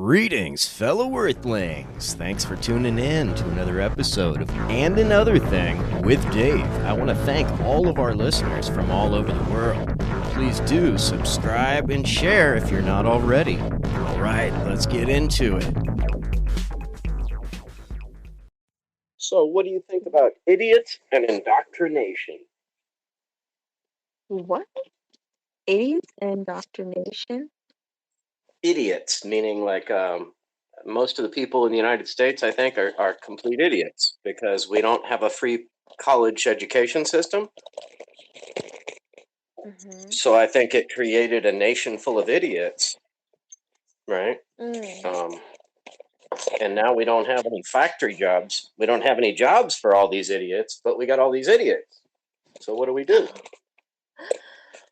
Greetings, fellow Earthlings. Thanks for tuning in to another episode of And Another Thing with Dave. I want to thank all of our listeners from all over the world. Please do subscribe and share if you're not already. All right, let's get into it. So, what do you think about idiots and indoctrination? What? Idiots and indoctrination? Idiots, meaning like most of the people in the United States, I think, are complete idiots because we don't have a free college education system. Mm-hmm. So I think it created a nation full of idiots, right? Mm. And now we don't have any factory jobs. We don't have any jobs for all these idiots, but we got all these idiots. So what do we do?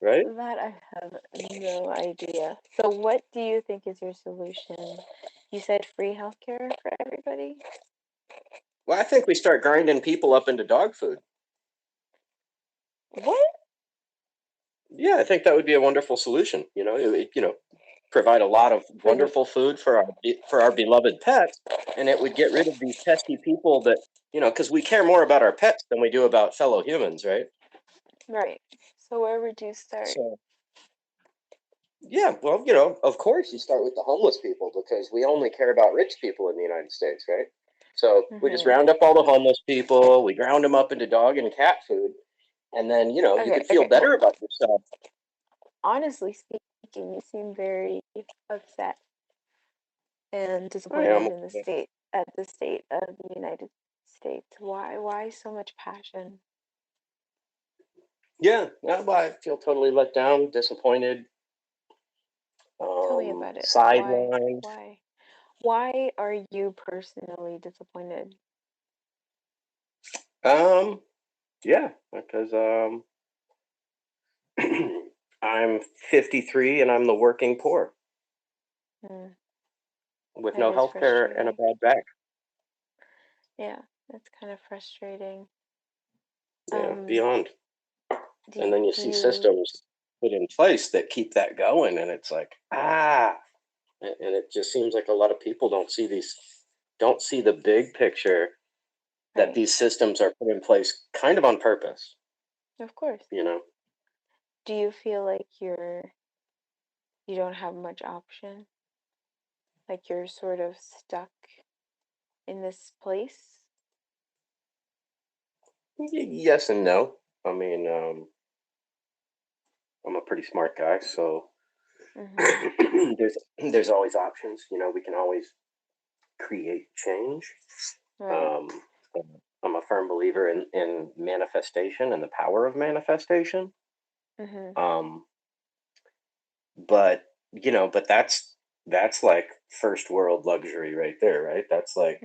Right? That I have no idea. So what do you think is your solution? You said free healthcare for everybody? Well, I think we start grinding people up into dog food. What? Yeah, I think that would be a wonderful solution. Provide a lot of wonderful food for our beloved pets, and it would get rid of these pesky people that, because we care more about our pets than we do about fellow humans, right? Right. So where would you start? So, yeah, well, of course you start with the homeless people because we only care about rich people in the United States, right? So we just round up all the homeless people, we ground them up into dog and cat food, and then, you could feel better about yourself. Honestly speaking, you seem very upset and disappointed in the state of the United States. Why so much passion? Yeah, well, I feel totally let down, disappointed, Tell me about it. sidelined. Why are you personally disappointed? Yeah, because I'm 53 and I'm the working poor with no health care and a bad back. Yeah, that's kind of frustrating. Yeah, beyond. And then you see systems put in place that keep that going, and it's like, and it just seems like a lot of people don't see the big picture that these systems are put in place kind of on purpose. Of course. Do you feel like you don't have much option? Like you're sort of stuck in this place? Yes and no. I mean, I'm a pretty smart guy, so there's always options. We can always create change. Right. I'm a firm believer in manifestation and the power of manifestation. But that's like first world luxury right there, right? That's like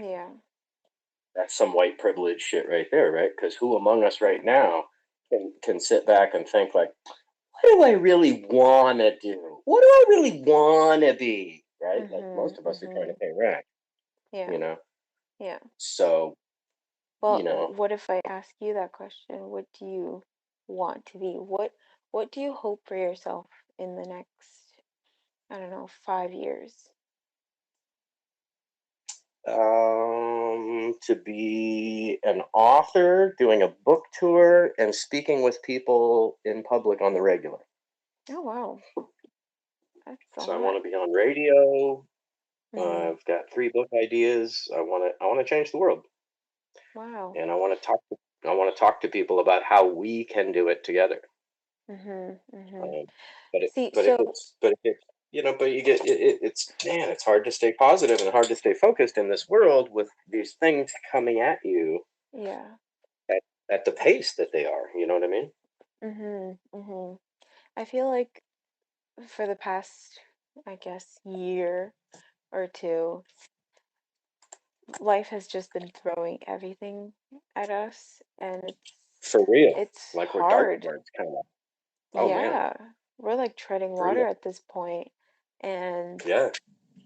that's some white privilege shit right there, right? Because who among us right now can sit back and think like, what do I really want to do? What do I really want to be? Right? Like most of us are trying to pay rent. Yeah. Yeah. So, well, what if I ask you that question? What do you want to be? What do you hope for yourself in the next, I don't know, 5 years? To be an author, doing a book tour, and speaking with people in public on the regular. Oh wow, that's so I want to be on radio. I've got 3 book ideas. I want to change the world. Wow. And I want to talk to people about how we can do it together. But you get it's hard to stay positive and hard to stay focused in this world with these things coming at you. Yeah. At the pace that they are, you know what I mean? I feel like for the past, I guess, year or two, life has just been throwing everything at us, and for real. It's like hard. We're dark kind of. Oh yeah, man. We're like treading water at this point, and yeah,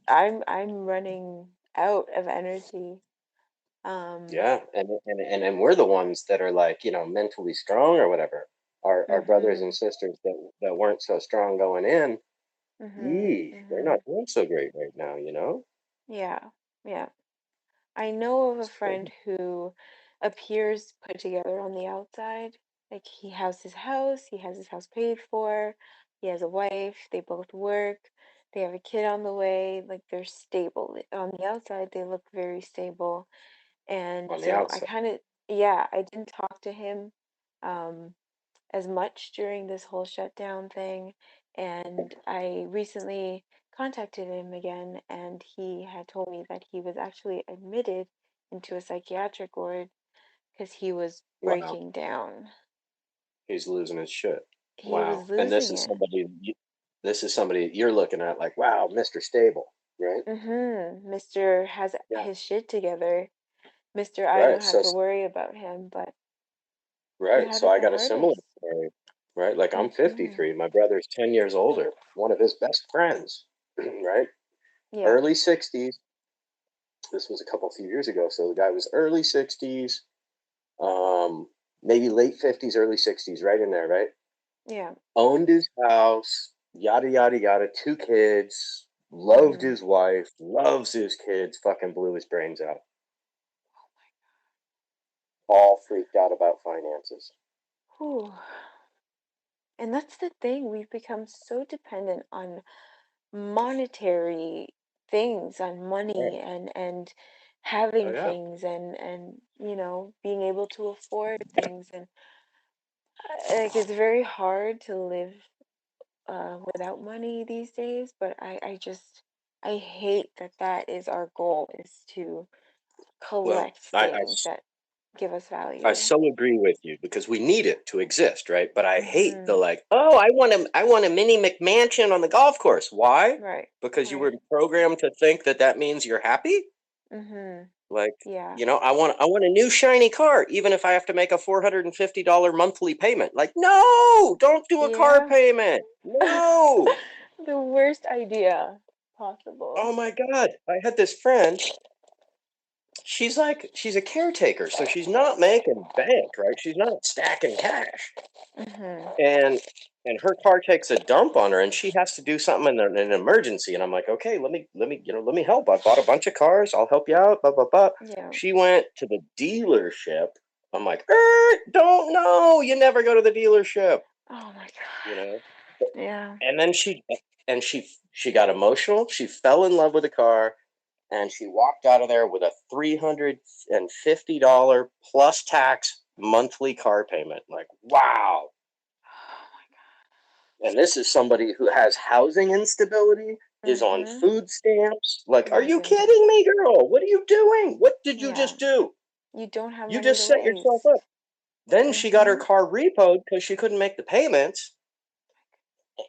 I'm running out of energy. Yeah, and we're the ones that are like, mentally strong or whatever. Our brothers and sisters that weren't so strong going in, they're not doing so great right now, Yeah. Yeah. I know of a friend who appears put together on the outside. Like he has his house paid for, he has a wife, they both work, they have a kid on the way, like they're stable. On the outside, they look very stable. And On the so I outside. kind of, yeah, I didn't talk to him um, as much during this whole shutdown thing. And I recently contacted him again, and he had told me that he was actually admitted into a psychiatric ward because he was Wow. breaking down. He's losing his shit. He Wow. was And this losing is it. somebody, this is somebody you're looking at like, wow, Mr. Stable, right? Mr. has Yeah. his shit together. Mr. I Right. don't have So, to worry about him, but he right. had So it I the got a similar hardest. story, right? Like I'm Mm-hmm. 53. My brother's 10 years older. One of his best friends, right? Yeah, Early 60s. This was a few years ago. So the guy was early 60s, maybe late 50s, early 60s, right in there, right? yeah. Owned his house, yada, yada, yada, two kids, loved Mm-hmm. his wife, loves his kids, fucking blew his brains out. All freaked out about finances. Whew. And that's the thing, we've become so dependent on monetary things, on Right. money and Oh, having yeah. things and being able to afford things and like it's very hard to live without money these days, but I hate that that is our goal, is to Well, collect I, I, things that give us I value. so agree with you because we need it to exist, right? But I hate the Mhm. like, oh, I want a mini McMansion on the golf course. Why? Right. Because you were Right. programmed to think that that means you're happy. Mhm. Like, Yeah. I want a new shiny car, even if I have to make a $450 monthly payment. Like, no, don't do a car Yeah. payment. No. The worst idea possible. Oh my God. I had this friend. She's a caretaker, so she's not making bank, right? She's not stacking cash. Mhm. And her car takes a dump on her and she has to do something in an emergency. And I'm like, okay, let me help. I bought a bunch of cars. I'll help you out. Blah, blah, blah. Yeah. She went to the dealership. I'm like, don't know. You never go to the dealership, Oh my you God. know? Yeah. And then she got emotional. She fell in love with the car and she walked out of there with a $350 plus tax monthly car payment. Like, wow. Oh my And this is somebody who has housing instability, God. is on Mhm. food stamps. Like, are My you goodness. kidding me, girl? What are you doing? What did you Yeah. just do? You don't have You money just to set yourself waste. up. Then she got her Mhm. car repoed because she couldn't make the payments.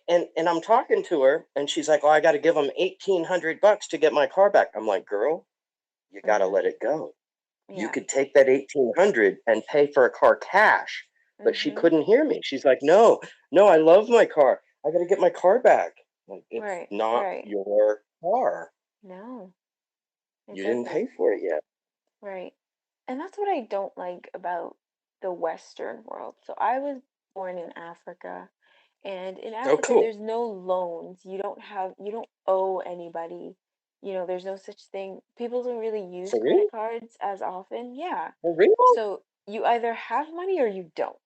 And I'm talking to her, and she's like, "Oh, I got to give them $1,800 to get my car back." I'm like, "Girl, you got to let Mhm. it go. You Yeah. could take that 1,800 and pay for a car cash." But she Mhm. couldn't hear me. She's like, "No, no, I love my car. I got to get my car back." Like, it's Right. not Right. your car. No, it You didn't doesn't. pay for it yet. Right. And that's what I don't like about the Western world. So I was born in Africa, and in Oh, Africa, cool. there's no loans. You don't owe anybody. There's no such thing. People don't really use For real? credit cards as often. Yeah. For real? So you either have money or you don't.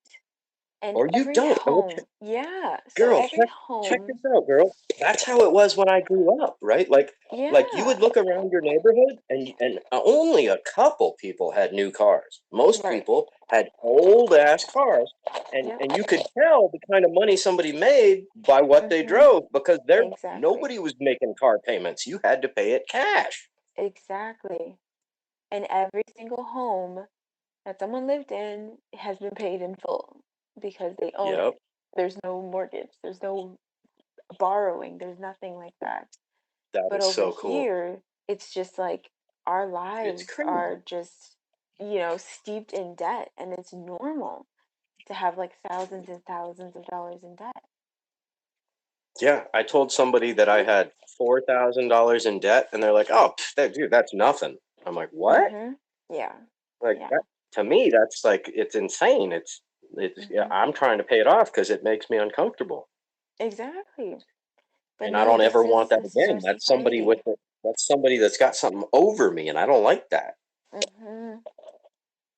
And Or you every don't. home, yeah. So Girl, every check this home, out, girl. That's how it was when I grew up, right? Like you would yeah. look around your neighborhood, and only a couple people had new cars. Most Right. people had old ass cars, Yep. and you could tell the kind of money somebody made by what they Mm-hmm. drove because Exactly. nobody was making car payments. You had to pay it cash. Exactly. And every single home that someone lived in has been paid in full because they own Yep, it. There's no mortgage, there's no borrowing, there's nothing like that. that But is over so cool. here, it's just like our It's lives crazy. are just, steeped in debt, and it's normal to have like thousands and thousands of dollars in debt. Yeah, I told somebody that I had $4,000 in debt, and they're like, "Oh, dude, that's nothing." I'm like, "What?" Mm-hmm. Yeah. Like Yeah. that to me, that's like it's insane. It's yeah. Mm-hmm. I'm trying to pay it off because it makes me uncomfortable, Exactly. But and I no, don't this ever want is that this is again. our That's somebody with society. That's somebody that's got something over me, and I don't like that. Mhm.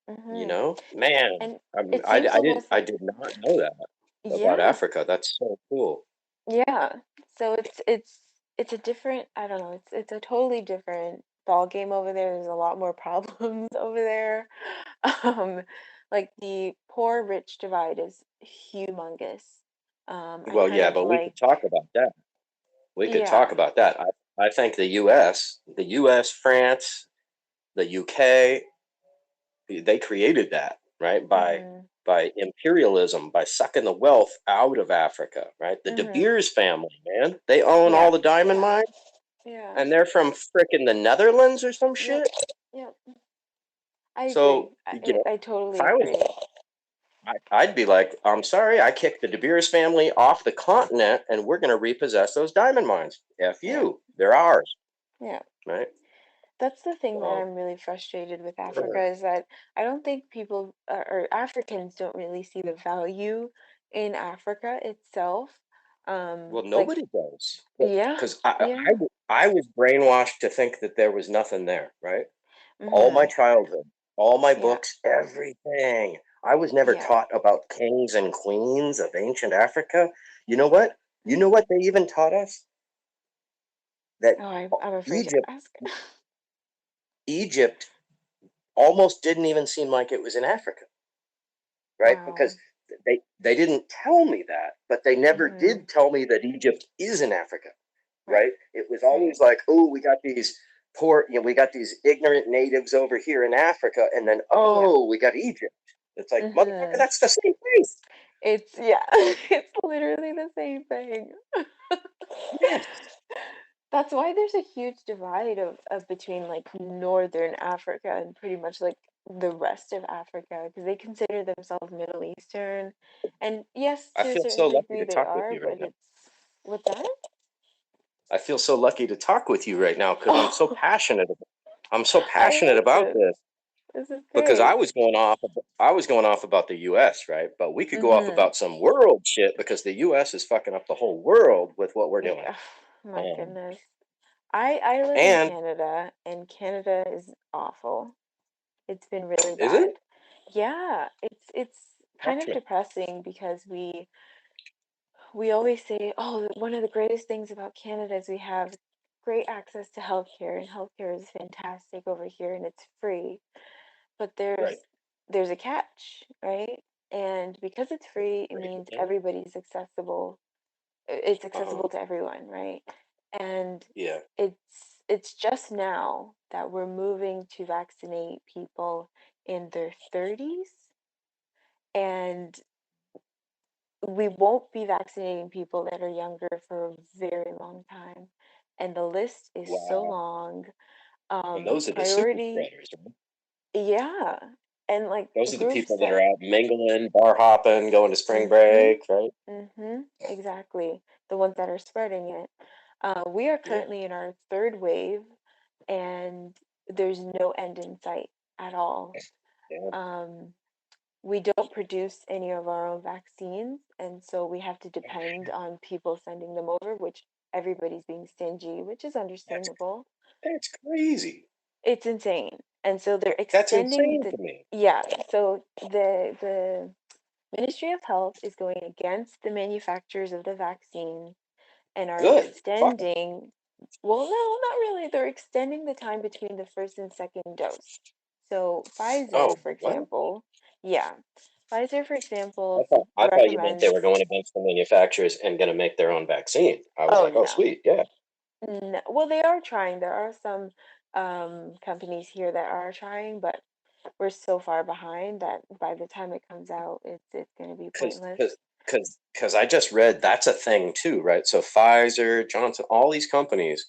You Mhm. know, man, And it seems almost I like, did not know that about yeah, Africa. That's so cool. yeah. So it's a different, I don't know, it's a totally different ball game over there. There's a lot more problems over there. Um, like the poor rich divide is humongous. I Well, kind yeah, of but we could like, talk about that. We could talk yeah. about that. I think the U.S., France, the UK, they created that, right? Mhm. By imperialism, by sucking the wealth out of Africa, right? The De Mhm. Beers family, man, they own all Yeah. the diamond Yeah. mines, Yeah. and they're from frickin' the Netherlands or some Yep. shit. Yep. I agree. So, you know, I if totally I was, agree. I'd be like, I'm sorry, I kicked the De Beers family off the continent, and we're going to repossess those diamond mines. F Yeah. you, they're ours, Yeah. right? That's the thing that So, I'm really frustrated with Africa is that I don't think people or Africans don't really see the value in Africa itself. well, Like, nobody does, yeah, because yeah, I was brainwashed to think that there was nothing there, right? All my mm-hmm, childhood, all my yeah, books, everything. I was never yeah. taught about kings and queens of ancient Africa. You know what? You know what they even taught us? That Oh, I'm afraid to Egypt, ask. Egypt almost didn't even seem like it was in Africa, right? Wow. Because they didn't tell me that, but they never Mm-hmm. did tell me that Egypt is in Africa, Right, right? It was right. always like, oh, we got these poor, we got these ignorant natives over here in Africa, and then Yeah. oh, we got Egypt. It's like, motherfucker, Mm-hmm. that's the same place. It's yeah, it's literally the same thing. Yes, That's why there's a huge divide of between like Northern Africa and pretty much like the rest of Africa because they consider themselves Middle Eastern. And yes, I to a feel certain so lucky degree to they talk with are, you right but now. what's that? I feel so lucky to talk with you right now because Oh, I'm so I passionate love about this. this. This is Because great. I was going off about the US, right? But we could go off Mm-hmm. about some world shit because the US is fucking up the whole world with what we're doing. Yeah. My Um, goodness. I live in and Canada and Canada is awful. It's been really is it? bad. Yeah, it's Talk kind to of me. depressing because we always say, oh, one of the greatest things about Canada is we have great access to healthcare, and healthcare is fantastic over here, and it's free. But Right. there's a catch, right? And because it's free, it Right. means Okay. everybody's accessible. It's Uh-huh. accessible to everyone, right? And Yeah. it's just now that we're moving to vaccinate people in their 30s, and we won't be vaccinating people that are younger for a very long time. And the list is so Wow. long. And those are the super Priority, spreaders, right? yeah. And like Those are the groups people that that, are out mingling, bar hopping, going to spring mm-hmm, break, right? mm-hmm, exactly. The ones that are spreading it. We are Yeah. currently in our third wave, and there's no end in sight at all. Yeah. Um, we don't produce any of our own vaccines, and so we have to depend on people sending them over, which everybody's being stingy, which is That's understandable. that's crazy. It's insane. And so they're That's extending insane the, to me. yeah, so the Ministry of Health is going against the manufacturers of the vaccine and are Good. Fuck 'em. extending, well, no, not really. They're extending the time between the first and second dose. So Oh, Pfizer, for what? example, yeah, Pfizer, for example, I thought you meant they recommends, were going against the manufacturers and going to make their own vaccine. I was oh like, oh, no, sweet, yeah. no, well, they are trying. There are some companies here that are trying, but we're so far behind that by the time it comes out, it's going to be Because pointless. because I just read that's a thing too, right? So Pfizer, Johnson, all these companies,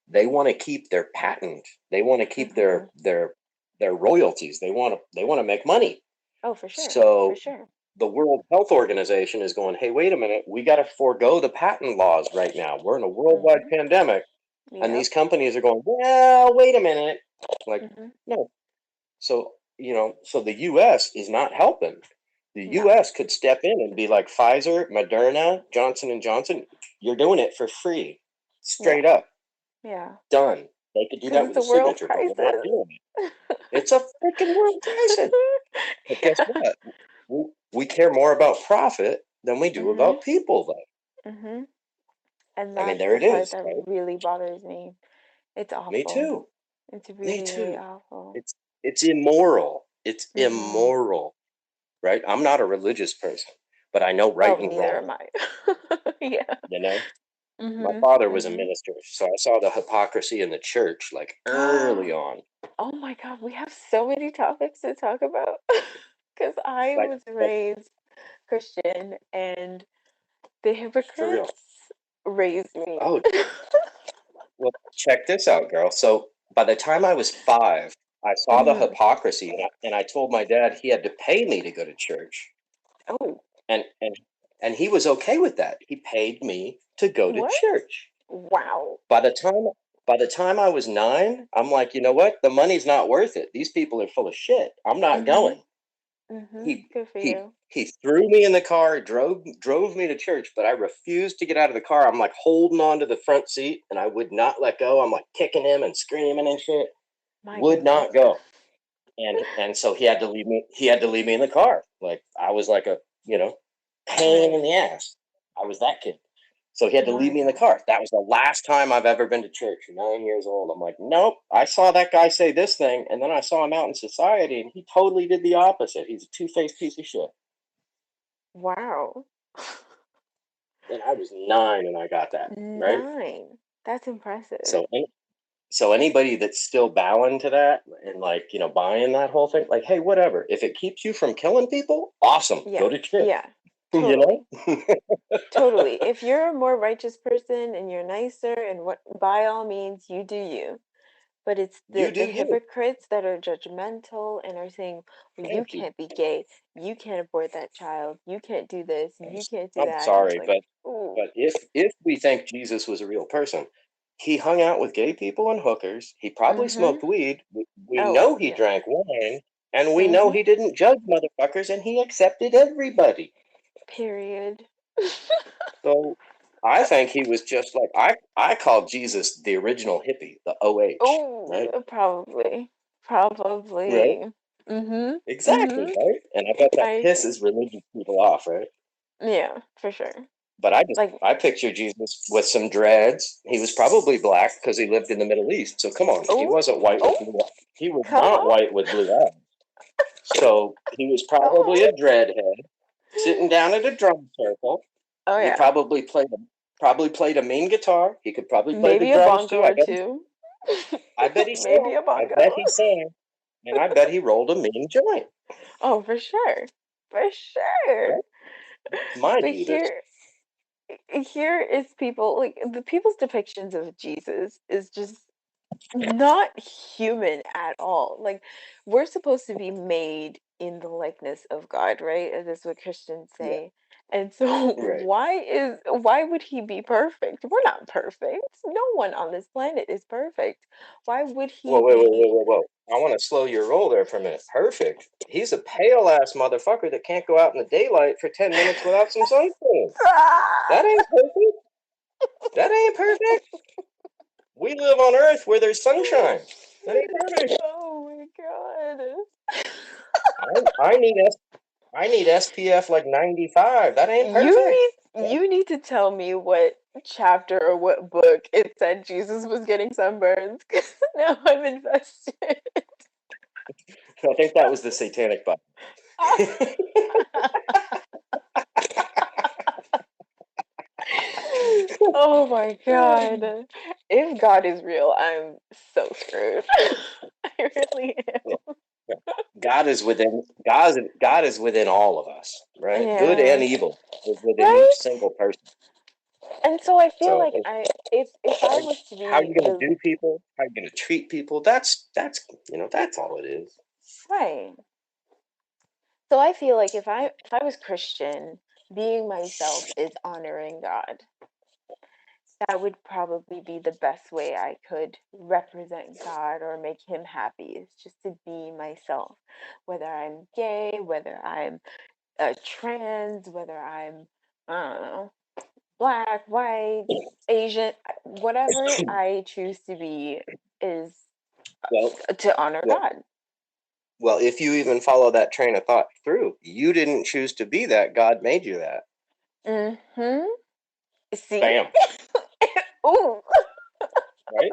they want to keep their patent. They want to keep Hmm. their royalties. They want to make money. Oh, for sure, for So sure. the World Health Organization is going, hey, wait a minute, we got to forego the patent laws right now. We're in a worldwide Hmm. pandemic, and Yep. these companies are going, well, wait a minute, like Hmm. no. So so the U.S. is not helping. The No. U.S. could step in and be like Pfizer, Moderna, Johnson and Johnson. You're doing it for free, Yeah. straight up, Yeah. done. They could do Because that it's with a a world signature, but we're not crisis. doing it. It's a freaking world crisis. But guess Yeah. what? We care more about profit than we do Mhm. about people, though. Mhm. And I mean, that's there the it part is. that Right? really bothers me. It's Me awful. too. It's Me really, really too. awful. It's immoral. It's Mhm. immoral, right? I'm not a religious person, but I know right Oh, and neither wrong. am I. Yeah. You know, my Mhm. father was a Mhm. minister, so I saw the hypocrisy in the church like early on. Oh my God, we have so many topics to talk about. Because I Like, was like raised Christian and the for real. hypocrites raised me. Oh, well, check this out, girl. So by the time I was 5, I saw the Mhm. hypocrisy, and I told my dad he had to pay me to go to church, Oh, and and and he was okay with that. He paid me to go to what? church. Wow. By the time by the time I was 9, I'm like, you know what? The money's not worth it. These people are full of shit. I'm not Mhm. going. Mhm. He Good for he you. he threw me in the car, drove me to church, but I refused to get out of the car. I'm like holding on to the front seat, and I would not let go. I'm like kicking him and screaming and shit. My Would goodness. not go. And so he had to leave me. He had to leave me in the car. Like I was like a pain Right. in the ass. I was that kid. So he had to leave My me in the God. car. That was the last time I've ever been to church. 9 years old. I'm like, nope. I saw that guy say this thing, and then I saw him out in society, and he totally did the opposite. He's a two-faced piece of shit. Wow. And I was 9, and I got that right. 9. That's impressive. So, so anybody that's still bowing to that and buying that whole thing, like, hey, whatever. If it keeps you from killing people, awesome. Yeah. Go to church. Yeah. You Totally. know. Totally. If you're a more righteous person and you're nicer and what by all means you do you. But it's You the do you. hypocrites that are judgmental and are saying, well, you Thank you. can't be gay, you can't abort that child, you can't do this, you can't do I'm that. And it's sorry, like, but ooh, if we think Jesus was a real person, he hung out with gay people and hookers. He probably mm-hmm. smoked weed. We Oh, know he yeah. drank wine, and we know Mm-hmm. he didn't judge motherfuckers, and he accepted everybody. Period. So I think he was just like I call Jesus the original hippie, the OH, Oh, right? probably. Right? Probably. Mm-hmm. Exactly, Mm-hmm. right? And I bet that I agree. pisses religious people off, right? Yeah, for sure. But Like, I picture Jesus with some dreads. He was probably black because he lived in the Middle East. So come on, he oh, wasn't white with oh, blue. He was come not on. white with blue eyes. So he was Come probably on. a dreadhead sitting down at a drum circle. Oh, He yeah. probably played a mean guitar. He could probably play the Maybe a drums bongo too. or two. I bet he Maybe sang. a I bongo. bet he sang, and I bet he rolled a mean joint. Oh, for sure. For sure. Right? That's my But Judas. here is people like the people's depictions of Jesus is just not human at all. Like we're supposed to be made in the likeness of God, right? And that's what Christians Yeah, say. And so right. why would he be perfect? We're not perfect. No one on this planet is perfect. Why would he Whoa, wait, wait, be wait, whoa, whoa. I want to slow your roll there for a minute. Perfect. He's a pale ass motherfucker that can't go out in the daylight for 10 minutes without some sunscreen. That Ah! ain't perfect. That ain't perfect. We live on Earth where there's sunshine. That ain't perfect. Oh my God. I need I need SPF like 95. That ain't perfect. You need to tell me what chapter or what book it said Jesus was getting sunburns, 'cause now I'm invested. I think that was the satanic button. Oh my God. If God is real, I'm so screwed. I really Yeah, am. yeah. God is within all of us, right? Good and Yeah. evil is within each Right? single person. And so I feel So like if I was to how are be you going to the do people? How are you going to treat people? That's all it is. right. So I feel like if I was Christian, being myself is honoring God. That would probably be the best way I could represent God or make him happy is just to be myself. Whether I'm gay, whether I'm trans, whether I'm I don't know, black, white, Asian, whatever I choose to be is Well, to honor well, God. well, if you even follow that train of thought through, you didn't choose to be that. God made you that. Mm-hmm. See? Bam. Ooh. Right?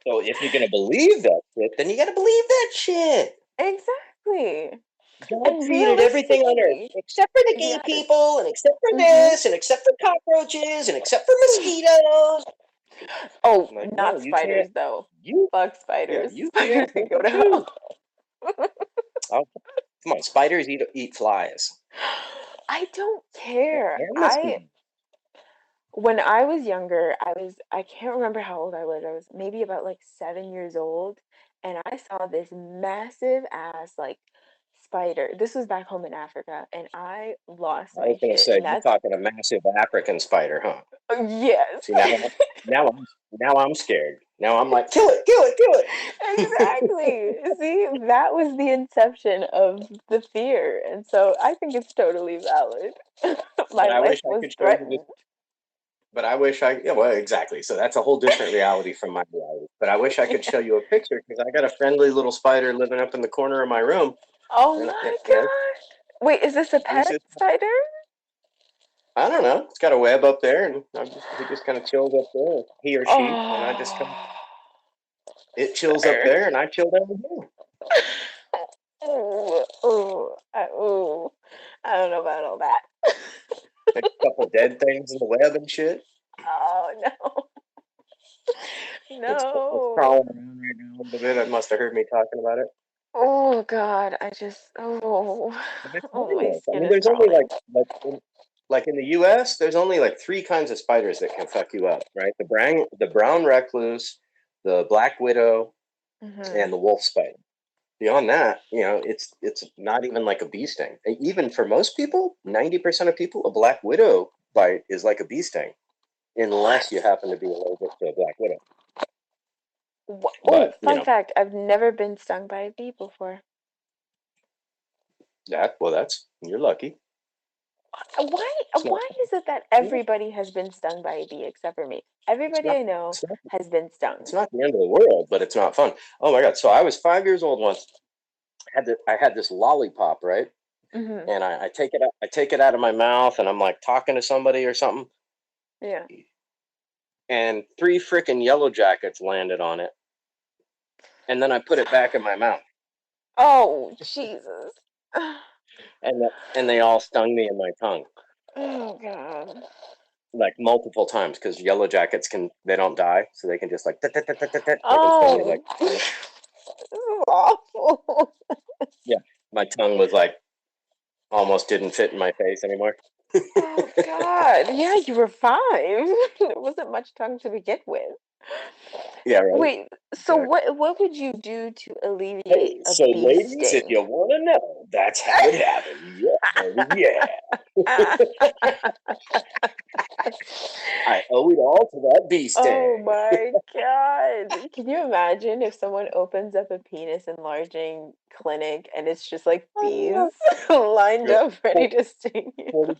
So if you're gonna believe that shit, then you gotta believe that shit. Exactly. God And created everything on earth realistically, except for the gay yes. people, and except for Mm-hmm. this, and except for cockroaches, and except for mosquitoes. Oh, I'm like, no, not you can't. spiders though. You, Fuck yeah, spiders. you Spiders can't can pick go and to hell. choose. Oh, come on, spiders eat flies. I don't care. And mosquitoes. When I was younger, I can't remember how old I was. I was maybe about like 7 years old, and I saw this massive ass like spider. This was back home in Africa, and I lost I was my gonna shit. say And you're that's talking a massive African spider, huh? yes. See now I'm scared. Now I'm like, kill it, kill it, kill it. Exactly. See, that was the inception of the fear. And so I think it's totally valid. My But I life wish I was could show you this. threatened. But I wish yeah, well, exactly. So that's a whole different reality from my reality. But I wish I could show you a picture because I got a friendly little spider living up in the corner of my room, Oh and my gosh. Wait, is this a he's pet just, spider? I don't know, it's got a web up there, and he just kind of chills up there, he or she, and I just kind of, Oh, it chills up sir. there, and I chill down here. Ooh, ooh, ooh. I don't know about all that. Like a couple dead things in the web and shit. Oh no. It's No. crawling around right now a little bit. It must have heard me talking about it. Oh God, oh, But it's oh, my harmless. I skin mean, is there's only crawling. like in the U.S., there's only like three kinds of spiders that can fuck you up, right? The brown recluse, the black widow, Mm-hmm. and the wolf spider. Beyond that, it's not even like a bee sting. Even for most people, 90% of people, a black widow bite is like a bee sting, What? unless you happen to be allergic to a black widow. Oh, But fun fact, I've never been stung by a bee before. that's you're lucky. Why It's not. why is it that everybody has been stung by a bee except for me? It's Everybody not. I know It's not. has been It's stung. not the end of the world, but it's not fun. Oh my god! So I was 5 years old once. I had this lollipop, right? Mm-hmm. And I take it out. I take it out of my mouth, and I'm like talking to somebody or something, Yeah. and three freaking yellow jackets landed on it, and then I put it back in my mouth, Oh, Jesus. and they all stung me in my tongue Oh God. like multiple times because yellow jackets they don't die, so they can just like they can sting you Oh, like this is awful. yeah. My tongue was like almost didn't fit in my face anymore. Oh God. Yeah, you were 5. There wasn't much tongue to begin with. Yeah, right. Wait, so Exactly. what would you do to alleviate Hey, a so bee ladies, if sting? you want to know, that's how it happened. Yeah, yeah. I owe it all to that bee Oh sting. my God. Can you imagine if someone opens up a penis enlarging clinic and it's just like bees lined Yep. up ready to sting you? 40,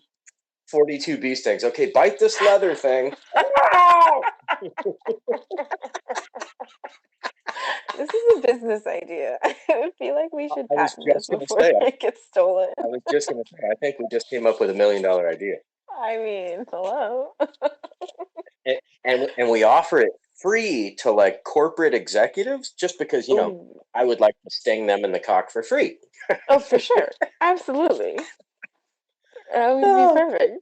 42 bee stings. Okay, bite this leather thing. Ah! This is a business idea. I feel like we should I was patent this just going to before say, it gets stolen. I think we just came up with $1 million idea. I mean, hello. And we offer it free to like corporate executives just because, Ooh. I would like to sting them in the cock for free. Oh, for sure. Absolutely. That would be Oh, perfect.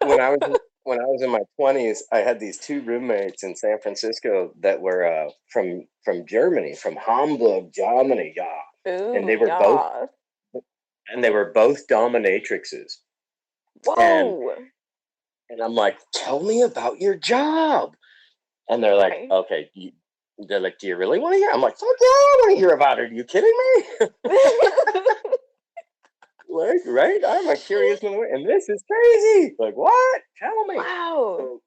when I was when I was in my 20s, I had these two roommates in San Francisco that were from Germany, from Hamburg, Germany, yeah, and Ooh, they were both yeah. dominatrixes, and Whoa. and I'm like, tell me about your job, and they're like, Right. okay, they're like, do you really want to hear? I'm like, fuck yeah, I want to hear about it. Are you kidding me? Like, right? I'm a curious motherfucker, and this is crazy. Like, what? Tell me. Wow.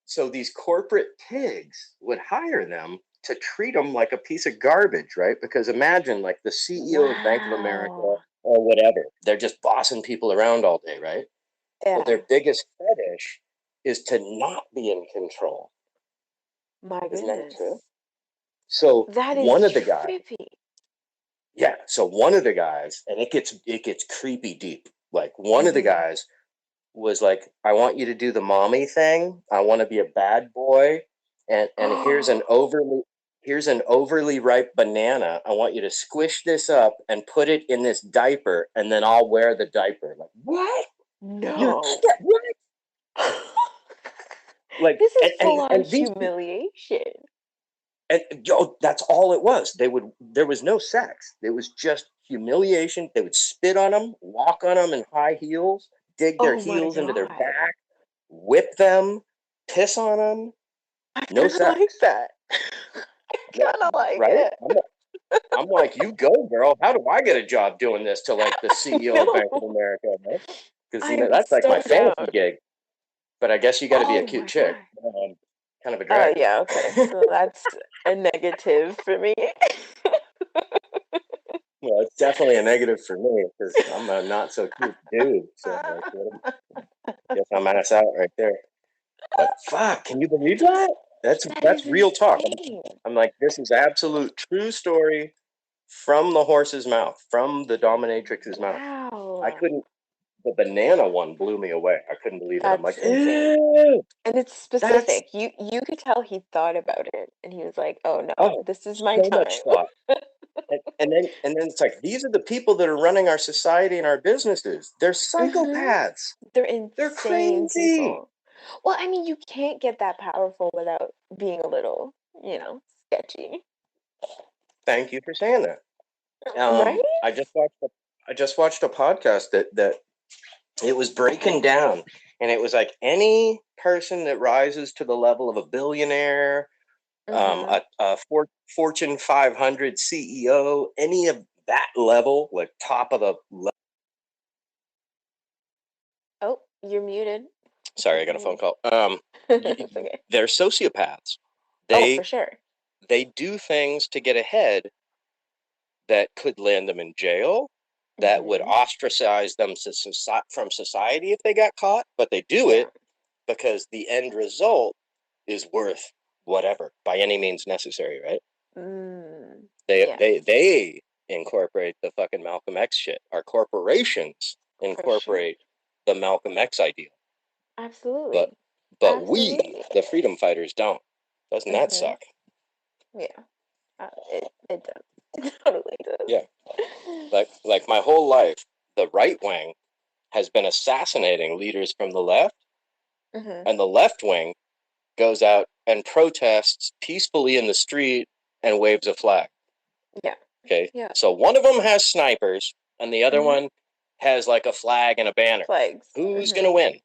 So these corporate pigs would hire them to treat them like a piece of garbage, right? Because imagine like the CEO of Bank of America Wow. or whatever, they're just bossing people around all day, right? But Yeah. their biggest fetish is to not be in control. My Isn't that goodness. true? So That one is of the guys, trippy. yeah. So one of the guys, and it gets creepy deep. Like one of the guys was like, I want you to do the mommy thing. I want to be a bad boy. And here's an overly ripe banana. I want you to squish this up and put it in this diaper, and then I'll wear the diaper. Like, what? You No. can't, what? Like, This is full on and these, humiliation. and yo, that's all it was. There was no sex. It was just humiliation. They would spit on them, walk on them in high heels, dig their Oh my heels into their god. back, whip them, piss on them. I No kind of like sex. that. I No, kind of like right? it. I'm like, you go, girl. How do I get a job doing this to like the CEO of Bank of No, America? Right? Because I am that's like so my down. fantasy gig. But I guess you got to be a Oh cute my chick. god. Kind of a Oh drag. yeah, okay. So that's a negative for me. Well, it's definitely a negative for me because I'm a not so cute dude. So like, guess I'm ass out right there. But fuck, can you believe that? That That's is real talk. insane. I'm like, this is absolute true story from the horse's mouth, from the dominatrix's mouth. I Wow. couldn't. The banana one blew me away. I couldn't believe it. I'm like, That's insane. ew, And it's that's specific. You could tell he thought about it and he was like, "Oh no, oh, this is my so much time." thought. And then it's like these are the people that are running our society and our businesses. They're Mhm. psychopaths. They're They're insane crazy. people. Well, I mean, you can't get that powerful without being a little, sketchy. Thank you for saying that. Right? I just watched a podcast that it was breaking down, and it was like any person that rises to the level of a billionaire, Mhm. Fortune 500 CEO, any of that level, like top of the level. Oh, you're muted. If Sorry, you I got a can phone mute. call. It's okay. They're sociopaths. Oh, for They sure. they do things to get ahead that could land them in jail, that would Mhm. ostracize them from society if they got caught, but they do Yeah. it because the end result is worth whatever by any means necessary, right? Mm. They Yeah, they they incorporate the fucking Malcolm X shit. Our corporations for sure. incorporate the Malcolm X ideal, but Absolutely. we, Absolutely. the freedom fighters, don't. Doesn't that Mhm. suck? Yeah. It does. It totally Yeah, does. like my whole life, the right wing has been assassinating leaders from the left, Mhm. and the left wing goes out and protests peacefully in the street and waves a flag. Yeah. Okay, Yeah. so one of them has snipers, and the other Mhm. one has like a flag and a banner. Flags. Who's Mhm. gonna win?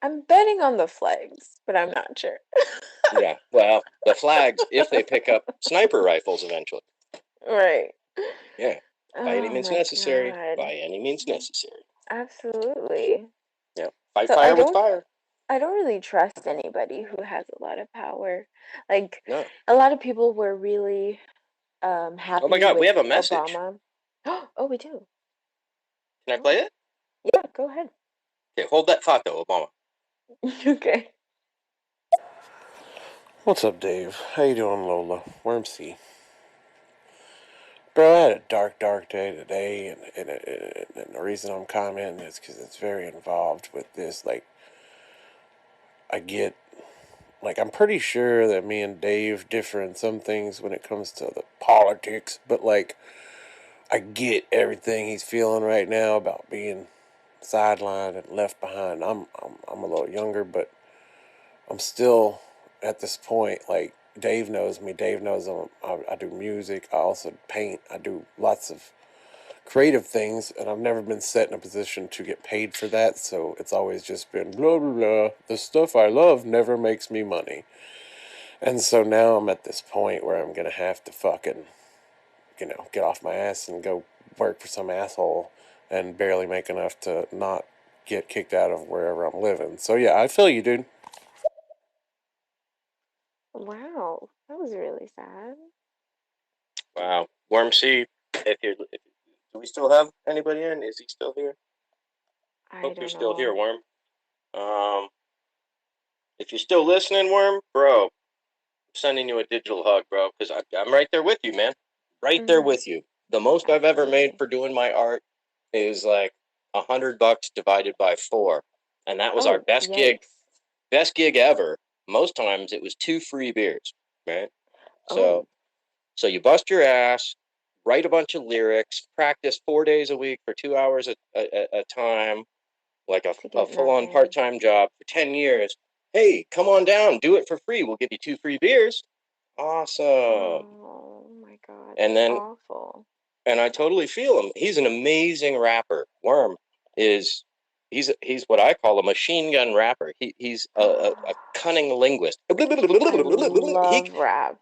I'm betting on the flags, but I'm not sure. Yeah, well, the flags if they pick up sniper rifles eventually. Right. Yeah, by any Oh means my necessary. god. By any means necessary. Absolutely. Yeah, fight So I fire with don't fire. I don't really trust anybody who has a lot of power. Like No. a lot of people were really Oh my happy God, we with have a message. Obama. Oh, we do. Can I Oh, play it? yeah, go ahead. Okay, hold that thought though, Obama. Okay. What's up, Dave? How you doing, Lola? Worm C. Bro, I had a dark day today, and the reason I'm commenting is because it's very involved with this. Like, I get, like, I'm pretty sure that me and Dave differ in some things when it comes to the politics, but, like, I get everything he's feeling right now about being sidelined and left behind. I'm a little younger, but I'm still at this point. Like Dave knows me. Dave knows I do music. I also paint. I do lots of creative things, and I've never been set in a position to get paid for that. So it's always just been blah blah blah. The stuff I love never makes me money, and so now I'm at this point where I'm gonna have to fucking get off my ass and go work for some asshole and barely make enough to not get kicked out of wherever I'm living. So yeah, I feel you, dude. Wow, that was really sad. Wow. Worm C, do we still have anybody in? Is he still here? I Hope you're don't still here, know. Worm. Um, if you're still listening, Worm, bro, sending you a digital hug, bro, because I'm right there with you, man. Right there with you. The most I've ever made for doing my art is like $100 divided by 4, and that was our best gig ever. Most times it was 2 free beers, right? So you bust your ass, write a bunch of lyrics, practice 4 days a week for 2 hours a time, like a full-on part-time job for 10 years. Hey, come on down, do it for free. We'll give you 2 free beers. Awesome. Oh my God, and then awful. And I totally feel him. He's an amazing rapper. Worm is he's what I call a machine gun rapper. He's a cunning linguist. I love rap.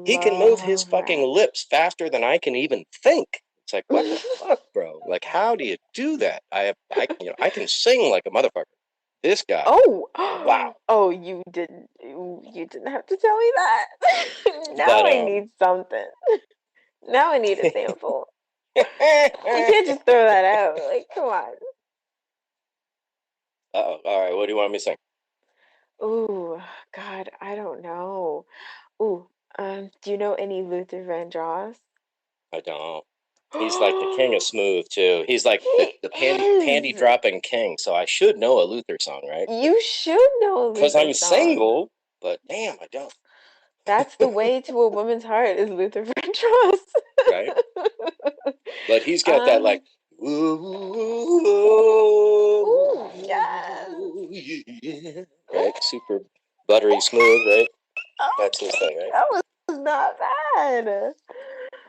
He can move his fucking lips faster than I can even think. It's like, what the fuck, bro? Like, how do you do that? I can sing like a motherfucker. This guy. Oh, wow. Oh, you didn't have to tell me that. Now I need something. Now I need a sample. You can't just throw that out. Like, come on. All right. What do you want me to sing? Ooh, God, I don't know. Ooh, do you know any Luther Vandross? I don't. He's like the king of smooth too. He's like the panty dropping king. So I should know a Luther song, right? You should know a Luther song. Because I'm single, but damn, I don't. That's the way to a woman's heart is Luther Vandross. Right. But he's got that like, ooh, yes. Yeah. Right? Super buttery smooth, right? That's his thing, right? That was not bad.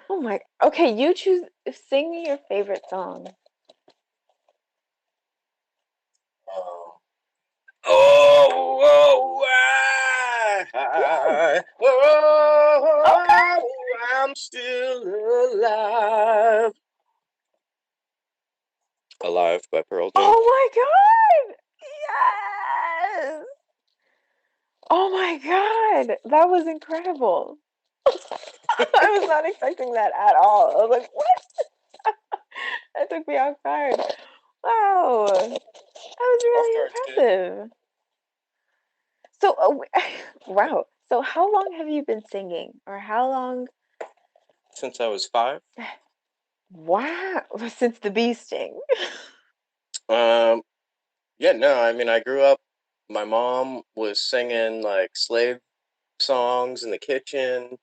Oh my. Okay, you choose. Sing me your favorite song. I'm still alive. Alive by Pearl Jam. Oh my God! Yes! Oh my God! That was incredible. I was not expecting that at all. I was like, what? That took me off guard. Wow. That was really impressive. So, wow. So how long have you been singing? Or how long? Since I was 5. Wow. Since the bee sting. Yeah, no, I mean, I grew up, my mom was singing like slave songs in the kitchen.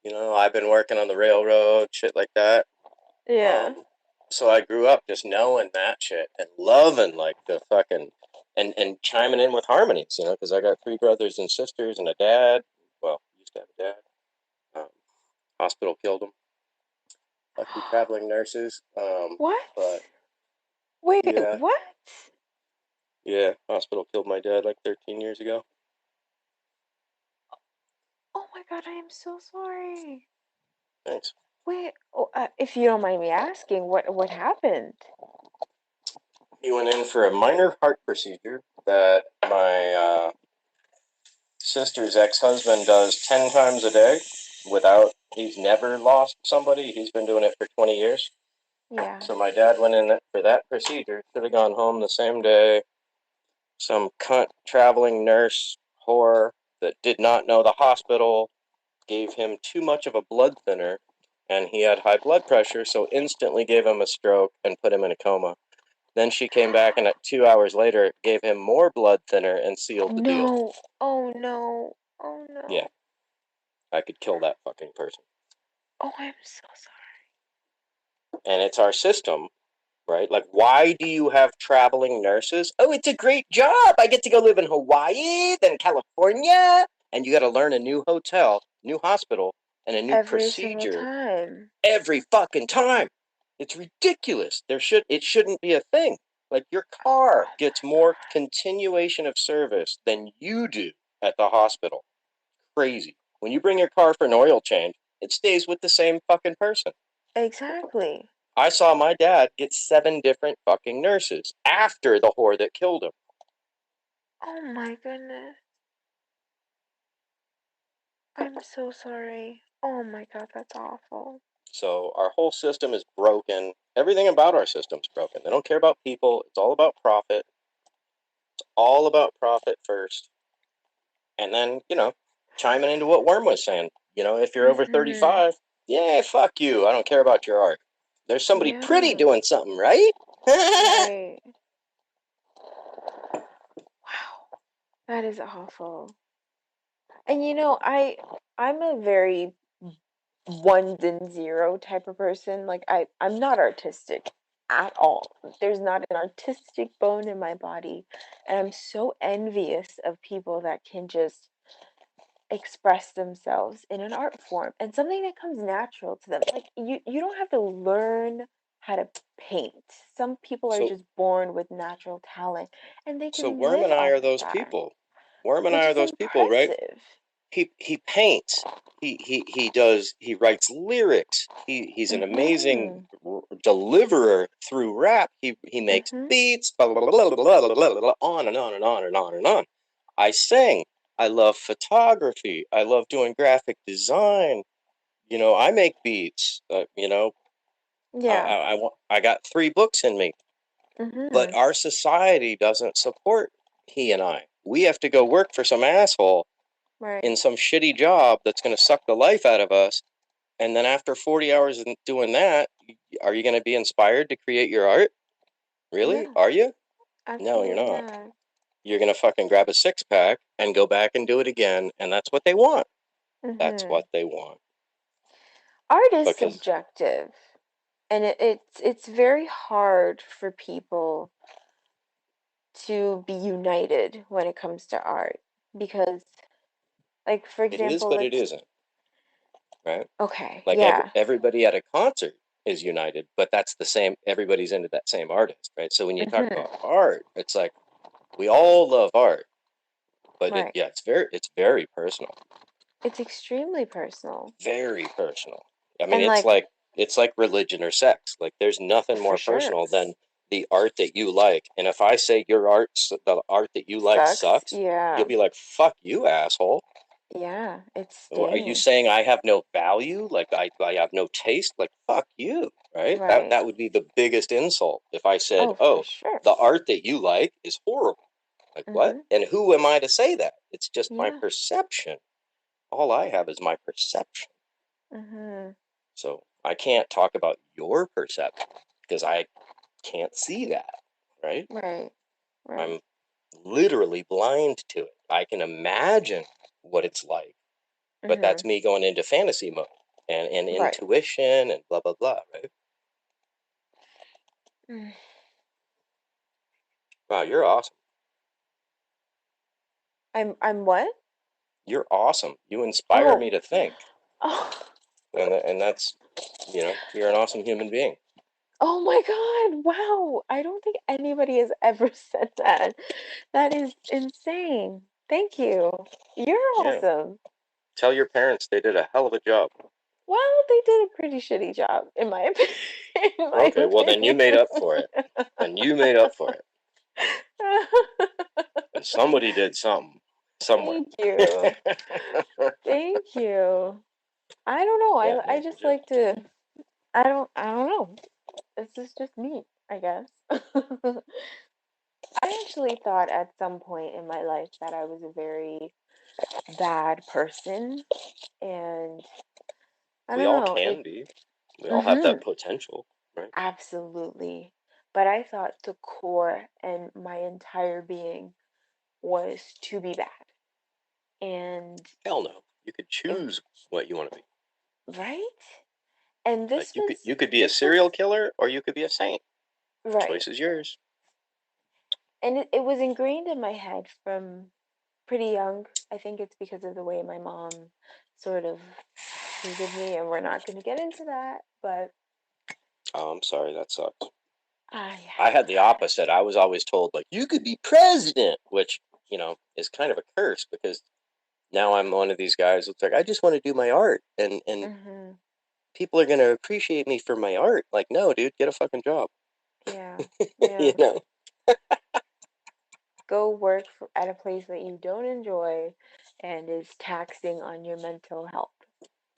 You know, I've been working on the railroad, shit like that. Yeah. So I grew up just knowing that shit and loving like the fucking and chiming in with harmonies, you know, because I got 3 brothers and sisters and a dad. Well, used to have a dad. Hospital killed him. Lucky traveling nurses. What? But wait, yeah, what? Yeah, hospital killed my dad like 13 years ago. Oh my God, I am so sorry. Thanks. Wait, if you don't mind me asking, what happened? He went in for a minor heart procedure that my sister's ex-husband does 10 times a day he's never lost somebody. He's been doing it for 20 years. Yeah. So my dad went in for that procedure, should have gone home the same day. Some cunt traveling nurse whore that did not know the hospital gave him too much of a blood thinner, and he had high blood pressure, so instantly gave him a stroke and put him in a coma. Then she came back and 2 hours later gave him more blood thinner and sealed the deal. No. Oh no. Oh no. Yeah. I could kill that fucking person. Oh, I'm so sorry. And it's our system, right? Like, why do you have traveling nurses? Oh, it's a great job. I get to go live in Hawaii, then California, and you got to learn a new hotel, new hospital, and a new procedure. Single time. Every fucking time. It's ridiculous. It shouldn't be a thing. Like, your car gets more continuation of service than you do at the hospital. Crazy. When you bring your car for an oil change, it stays with the same fucking person. Exactly. I saw my dad get 7 different fucking nurses after the whore that killed him. Oh my goodness. I'm so sorry. Oh my God, that's awful. So our whole system is broken. Everything about our system's broken. They don't care about people. It's all about profit. It's all about profit first. And then, chiming into what Worm was saying. If you're over 35, yeah, fuck you. I don't care about your art. There's somebody pretty doing something, right? Right. Wow. That is awful. And I'm a very ones and zero type of person. Like I'm not artistic at all. There's not an artistic bone in my body. And I'm so envious of people that can just express themselves in an art form and something that comes natural to them. Like you don't have to learn how to paint. Some people are just born with natural talent and they So can Worm live and I off are of those that, people. Worm and I which are is those people, right? impressive. He paints. He writes lyrics. He's an amazing deliverer through rap. He makes beats, blah, blah, blah, blah, blah, blah, blah, blah, on and on and on and on and on. I sing. I love photography. I love doing graphic design. I make beats. Yeah. I got 3 books in me. But our society doesn't support he and I. We have to go work for some asshole in some shitty job that's going to suck the life out of us. And then after 40 hours of doing that, are you going to be inspired to create your art? Really? Yeah. Are you? No, you're Absolutely not. not. You're going to fucking grab a 6-pack and go back and do it again. And that's what they want. That's what they want. Art is subjective. And it's very hard for people to be united when it comes to art because, like, for It is, example, but it isn't. Right? Okay, Like yeah. everybody at a concert is united, but that's the same. Everybody's into that same artist, right? So when you talk about art, it's like we all love art, but it's very personal. It's extremely personal. Very personal. I mean, it's like religion or sex. Like there's nothing more personal than the art that you like. And if I say the art that you like sucks, you'll be like, "Fuck you, asshole." Yeah, it's Are you saying I have no value? Like I have no taste? Like fuck you, right? That would be the biggest insult if I said, "Oh, the art that you like is horrible." Like what? And who am I to say that? It's just my perception. All I have is my perception. So I can't talk about your perception because I can't see that, right? Right. I'm literally blind to it. I can imagine what it's like, but that's me going into fantasy mode and intuition and blah, blah, blah, right? Wow, you're awesome. I'm what? You're awesome. You inspire me to think. Oh. And that's, you're an awesome human being. Oh my God. Wow. I don't think anybody has ever said that. That is insane. Thank you. You're awesome. Tell your parents they did a hell of a job. Well, they did a pretty shitty job, in my opinion. Okay, well then you made up for it. Then you made up for it. And somebody did something somewhere. Thank you. Thank you. I don't know. I just like to. I don't know. This is just me, I guess. I actually thought at some point in my life that I was a very bad person, and I We don't all know. can be. We all have that potential, right? Absolutely. But I thought the core and my entire being was to be bad. And hell no. You could choose what you want to be. Right? And this like you could be a serial killer or you could be a saint. Right. Choice is yours. And it was ingrained in my head from pretty young. I think it's because of the way my mom sort of treated me, and we're not going to get into that, but oh, I'm sorry, that sucks. Yeah. I had the opposite. I was always told like you could be president, which is kind of a curse because now I'm one of these guys that's like I just want to do my art and people are going to appreciate me for my art. Like no, dude, get a fucking job. Yeah. Go work at a place that you don't enjoy and is taxing on your mental health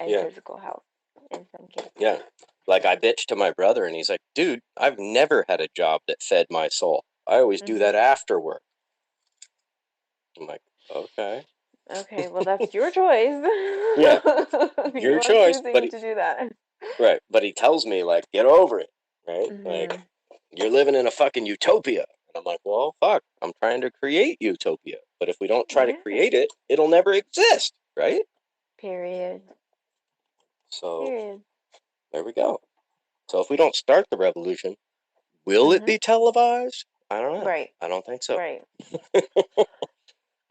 and physical health in some cases. Yeah. Like I bitched to my brother and he's like, dude, I've never had a job that fed my soul. I always do that after work. I'm like, okay. Okay, well, that's your choice. Yeah, You your are choice. choosing to do that. Right, but he tells me, like, get over it, right? Like, Mm-hmm. you're living in a fucking utopia. And I'm like, well, fuck, I'm trying to create utopia. But if we don't try to Yeah. create it, it'll never exist, right? Period. So Period. there we go. So if we don't start the revolution, will it be televised? I don't know. Right. I don't think so. Right.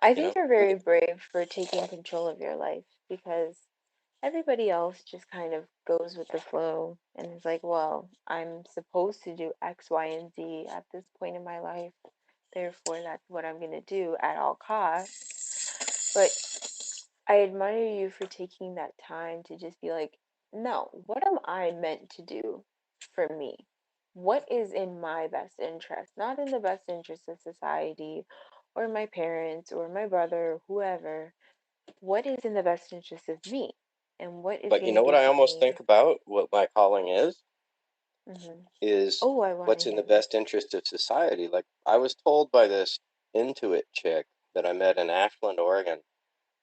I You know, think you're very brave for taking control of your life because everybody else just kind of goes with the flow and is like, well, I'm supposed to do X, Y, and Z at this point in my life. Therefore, that's what I'm going to do at all costs. But I admire you for taking that time to just be like, no, what am I meant to do for me? What is in my best interest? Not in the best interest of society or my parents or my brother or whoever. What is in the best interest of me? And what is but you going to know what I give almost me. think about what my calling Hmm. is Oh, I want to what's in hear the this. best interest of society. Like I was told by this Intuit chick that I met in Ashland, Oregon,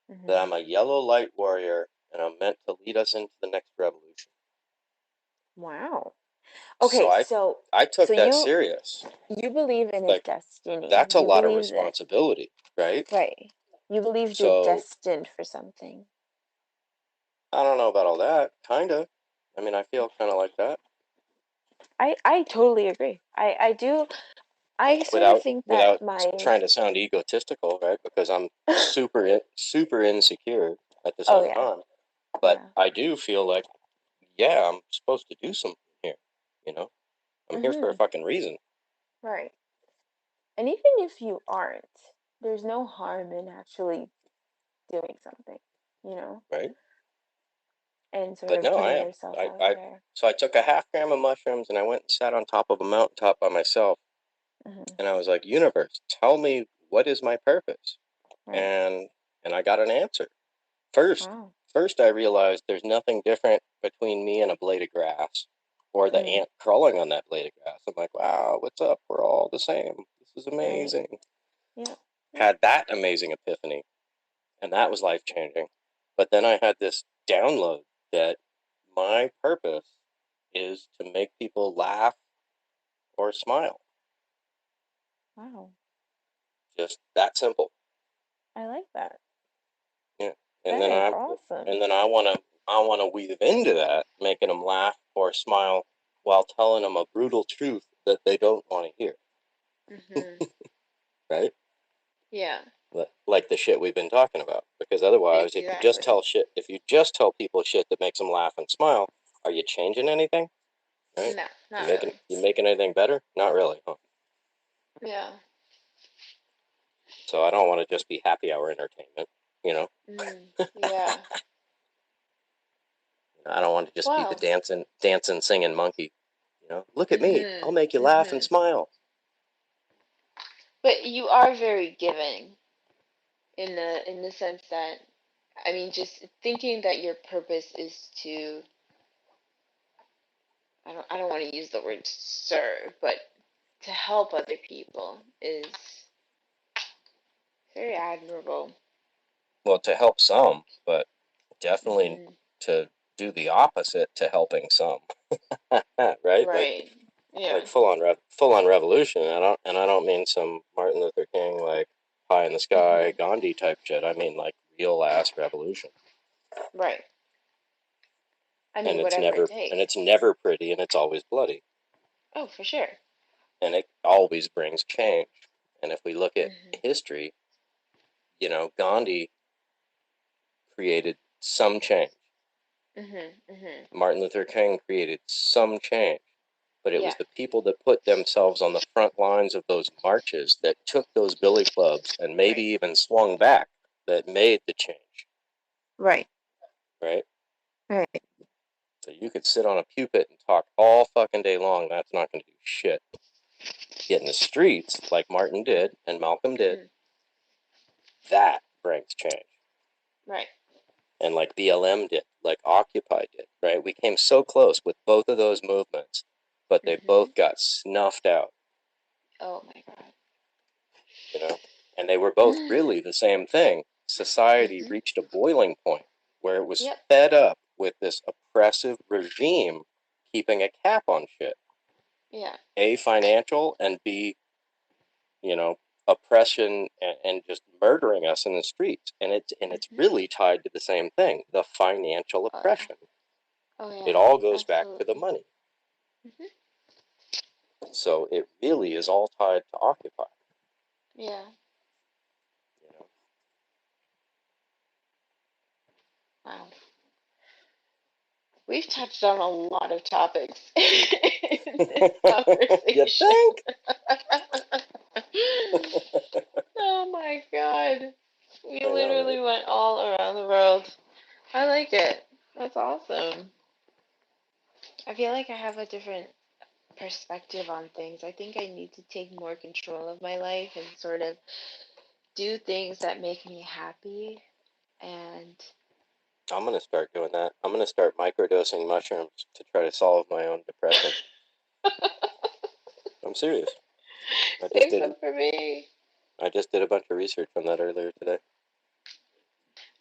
that Hmm. I'm a yellow light warrior and I'm meant to lead us into the next revolution. Wow. So Okay, I so I so took that you serious. you believe in a Like destiny. that's a You lot of believe that, responsibility, right? right. You believe you're So destined for something. I don't know about all that. Kinda. I mean, I feel kind of like that. I totally agree. I do. I sort of Without think that without my. trying to sound egotistical, right? Because I'm super insecure at the Oh same yeah. time. But Yeah. I do feel like, yeah, I'm supposed to do something here. You know, I'm here for a Mhm. fucking reason, Right. And even if you aren't, there's no harm in actually doing something, you know, right? and sort But of no, I putting am. yourself I, out I there. so I took a half gram of mushrooms and I went and sat on top of a mountaintop by myself, Hmm. and I was like, universe, tell me what is my purpose, Right. and I got an answer. First, Wow. first I realized there's nothing different between me and a blade of grass or the Mm. ant crawling on that blade of grass. I'm like, wow, what's up? We're all the same. This is Right. amazing. Yeah. Yeah. Had that amazing epiphany, and that was life changing. But then I had this download that my purpose is to make people laugh or smile. Wow. Just that simple. I like that. Yeah. And That then is I awesome. and then I want to weave into that, making them laugh or smile while telling them a brutal truth that they don't want to hear, Hmm. right? Yeah. Like the shit we've been talking about. Because otherwise, Exactly. if you just tell people shit that makes them laugh and smile, are you changing anything? Right? No, You not making really. you making anything better? Not really, huh? Yeah. So I don't want to just be happy hour entertainment, you know. Mm. Yeah. I don't want to just be the Wow. dancing, singing monkey. You know, look at me. I'll Mhm. make you laugh and Mhm. smile. But you are very giving in the sense that, I mean, just thinking that your purpose is to, I don't want to use the word serve, but to help other people is very admirable. Well, to help some, but definitely Hmm. to do the opposite to helping some. Right? Right. Yeah. Like full on revolution. I don't mean some Martin Luther King like pie in the sky Hmm. Gandhi type shit. I mean like real ass revolution. Right. I And mean, whatever it takes. it's never pretty and it's always bloody. Oh, for sure. And it always brings change. And if we look at Hmm. history, Gandhi created some change. Hmm. Hmm. Martin Luther King created some change. But it was Yeah. the people that put themselves on the front lines of those marches that took those billy clubs and maybe Right. even swung back that made the change, Right. right? Right. So you could sit on a pulpit and talk all fucking day long. That's not going to do shit. Get in the streets like Martin did and Malcolm did. Hmm. That brings change. Right. And like BLM did, like Occupy did, right? We came so close with both of those movements, but they Hmm. both got snuffed out, Oh my God. you know? And they were both really the same thing. society reached a boiling point where it was fed up with this oppressive regime keeping a cap on shit. Yeah. A, financial, and B, oppression and just murdering us in the streets. And it's really tied to the same thing, the financial oppression. Oh, yeah. It all goes back to the money. So it really is all tied to Occupy. Yeah. Wow. We've touched on a lot of topics in this conversation. You think? Oh my god. We literally went all around the world. I like it. That's awesome. I feel like I have a different perspective on things. I think I need to take more control of my life and sort of do things that make me happy. And I'm going to start doing that. I'm going to start microdosing mushrooms to try to solve my own depression. I'm serious. Save some for me. I just did a bunch of research on that earlier today.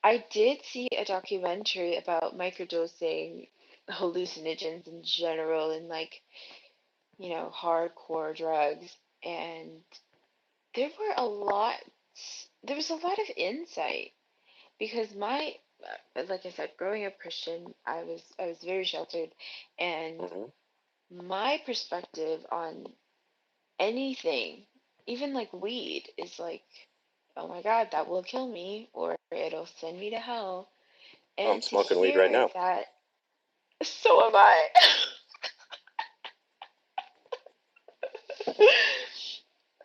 I did see a documentary about microdosing hallucinogens in general and like, hardcore drugs, and there was a lot of insight because like I said, growing up Christian, I was very sheltered, and my perspective on anything, even like weed, is like, oh my God, that will kill me or it'll send me to hell. And I'm smoking weed right now. That, so am I.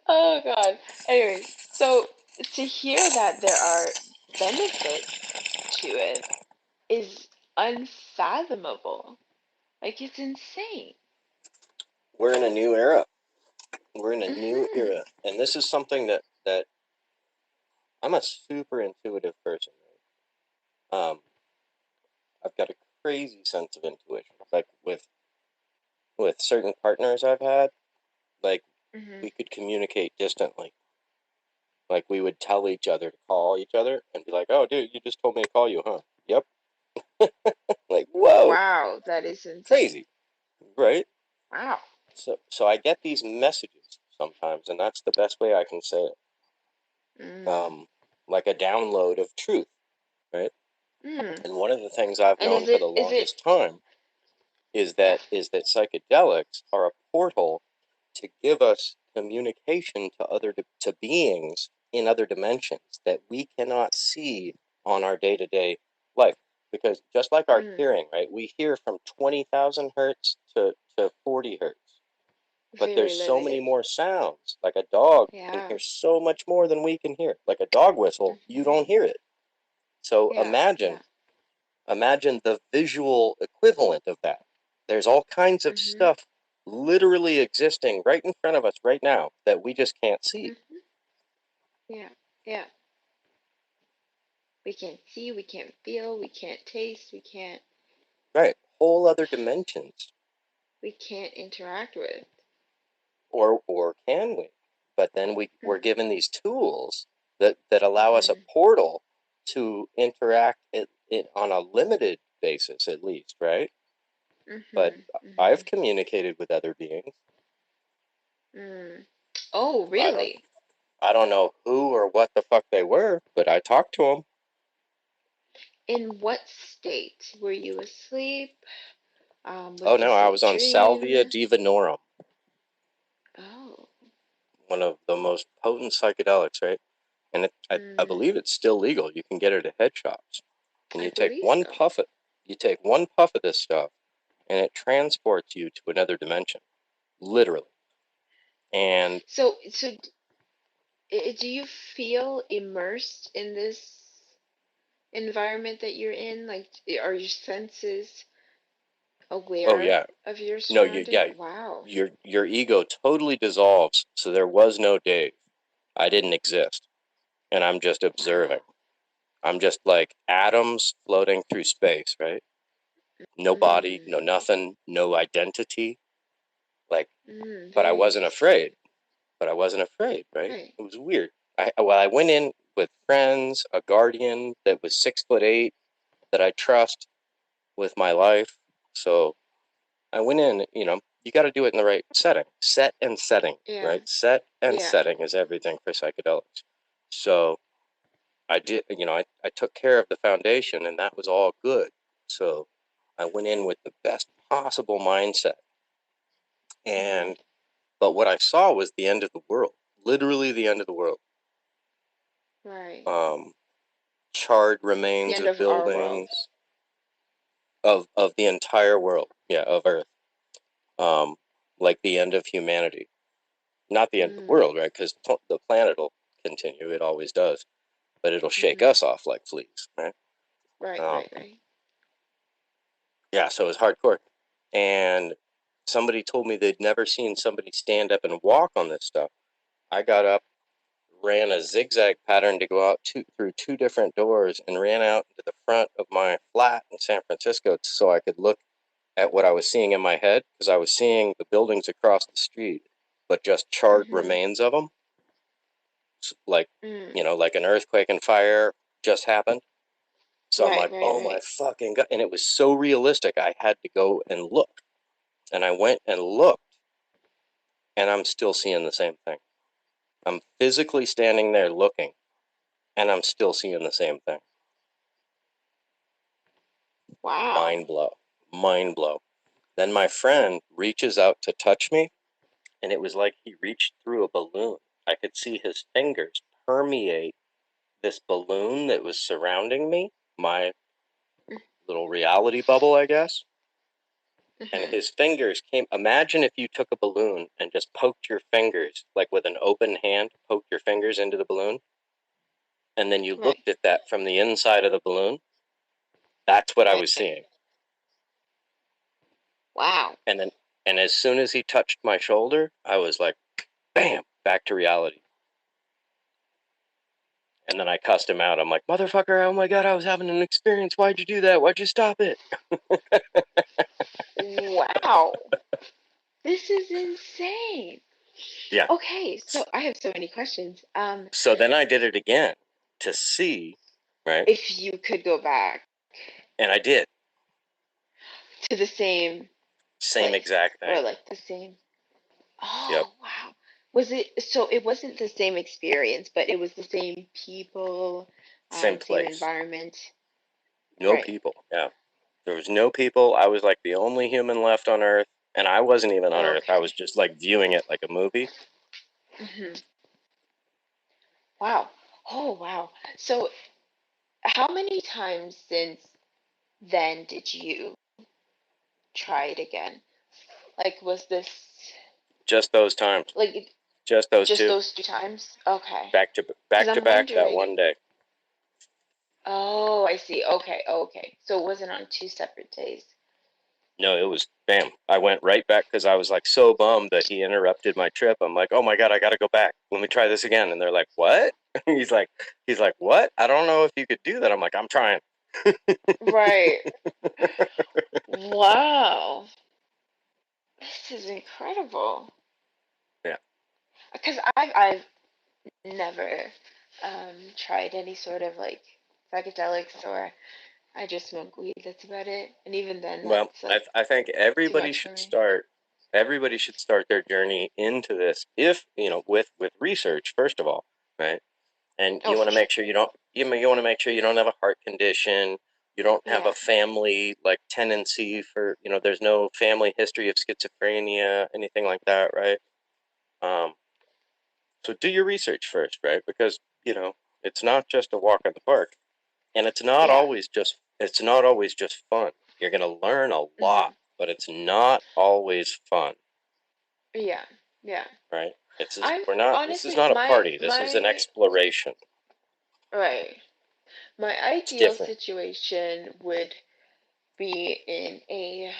Oh God. Anyway, so to hear that there are benefits to it is unfathomable. Like, it's insane. We're in a new era. We're in a new era. And this is something that I'm a super intuitive person. I've got a crazy sense of intuition. Like with certain partners I've had, like we could communicate distantly. Like we would tell each other to call each other and be like, "Oh, dude, you just told me to call you, huh?" Yep. Like, whoa. Wow, that is insane. Crazy, right? Wow. So I get these messages sometimes, and that's the best way I can say it. Like a download of truth, right? And one of the things I've known for the longest time is that psychedelics are a portal to give us communication to beings in other dimensions that we cannot see on our day-to-day life. Because just like our hearing, right? We hear from 20,000 hertz to 40 hertz. But there's so many more sounds. Like a dog can hear so much more than we can hear. Like a dog whistle, you don't hear it. So imagine the visual equivalent of that. There's all kinds of stuff literally existing right in front of us right now that we just can't see. Yeah, yeah. We can't see, we can't feel, we can't taste, we can't... Right, whole other dimensions. We can't interact with. Or can we? But then we're given these tools that allow us a portal to interact it on a limited basis, at least, right? But I've communicated with other beings. Oh, really? I don't know who or what the fuck they were, but I talked to them. In what state? Were you asleep? Oh no, I was on Salvia divinorum. Oh. One of the most potent psychedelics, right? And I believe it's still legal. You can get it at head shops. And you take one puff of this stuff, and it transports you to another dimension, literally. And so do you feel immersed in this environment that you're in? Like, are your senses aware of your surroundings? Wow. Your ego totally dissolves. So there was no Dave. I didn't exist, and I'm just observing. I'm just like atoms floating through space, right? No body, no nothing, no identity. Like, but I wasn't afraid. Right? It was weird. I went in with friends, a guardian that was 6'8" that I trust with my life. So I went in, you got to do it in the right setting. Set and setting, right? Set and setting is everything for psychedelics. So I did, I took care of the foundation, and that was all good. So I went in with the best possible mindset. And, but what I saw was the end of the world, literally the end of the world. Right. Charred remains of buildings, of the entire world, of Earth. Like the end of humanity. Not the end of the world, right? Because the planet will continue. It always does. But it'll shake us off like fleas, right? Right. Yeah, so it was hardcore. And somebody told me they'd never seen somebody stand up and walk on this stuff. I got up, ran a zigzag pattern to go out through 2 different doors, and ran out to the front of my flat in San Francisco so I could look at what I was seeing in my head, because I was seeing the buildings across the street, but just charred remains of them. Like, like an earthquake and fire just happened. So I'm like, oh my fucking God. And it was so realistic. I had to go and look. And I went and looked, and I'm still seeing the same thing. I'm physically standing there looking, and I'm still seeing the same thing. Wow. Mind blow. Then my friend reaches out to touch me, and it was like he reached through a balloon. I could see his fingers permeate this balloon that was surrounding me, my little reality bubble, I guess. And his fingers came. Imagine if you took a balloon and just poked your fingers, like with an open hand, poked your fingers into the balloon, and then you looked at that from the inside of the balloon. That's what I was seeing. Wow. And as soon as he touched my shoulder, I was like, bam, back to reality. And then I cussed him out. I'm like, motherfucker, oh my God, I was having an experience. Why'd you do that? Why'd you stop it? Wow. This is insane. Yeah. Okay, so I have so many questions. So then I did it again to see, right? If you could go back. And I did. To the same place, exact thing. or like the same. Oh, wow. Was it, so it wasn't the same experience, but it was the same people, Same place. same environment. No people. Yeah. There was no people. I was like the only human left on Earth, and I wasn't even on Earth. I was just like viewing it like a movie. Wow. Oh, wow. So how many times since then did you try it again? Like, was this just those times? Like, just those just two. those 2 times? Okay. Back to back that one day. Oh, I see. Okay. So it wasn't on 2 separate days. No, it was bam. I went right back because I was like so bummed that he interrupted my trip. I'm like, oh my God, I got to go back. Let me try this again. And they're like, what? he's like, what? I don't know if you could do that. I'm like, I'm trying. Right. Wow. This is incredible. Yeah. Because I've never tried any sort of like psychedelics, or I just smoke weed. That's about it. And even then, well, like I think everybody should start. Everybody should start their journey into this, if with research first of all, right? And you want to make sure you don't. You want to make sure you don't have a heart condition. You don't have a family like tendency for There's no family history of schizophrenia, anything like that, right? So do your research first, right? Because it's not just a walk in the park, and it's not always just fun. You're gonna learn a lot, but it's not always fun. Yeah. Right? This Honestly, is not a party. This is an exploration. Right. My ideal situation would be in a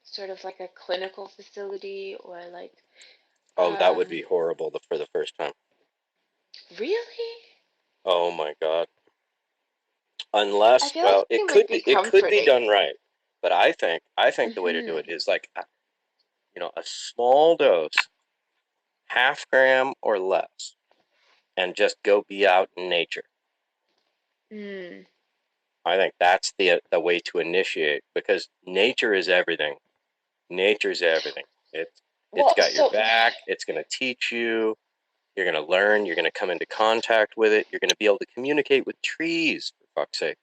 sort of like a clinical facility, or like. Oh, that would be horrible for the first time. Really? Oh my God. Unless, I feel like it could be done right, but I think the way to do it is like, a small dose, 0.5 gram or less, and just go be out in nature. Mm. I think that's the way to initiate, because nature is everything. Nature's everything. It's Well, got your so. back. It's going to teach you. You're going to learn. You're going to come into contact with it. You're going to be able to communicate with trees, for fuck's sake.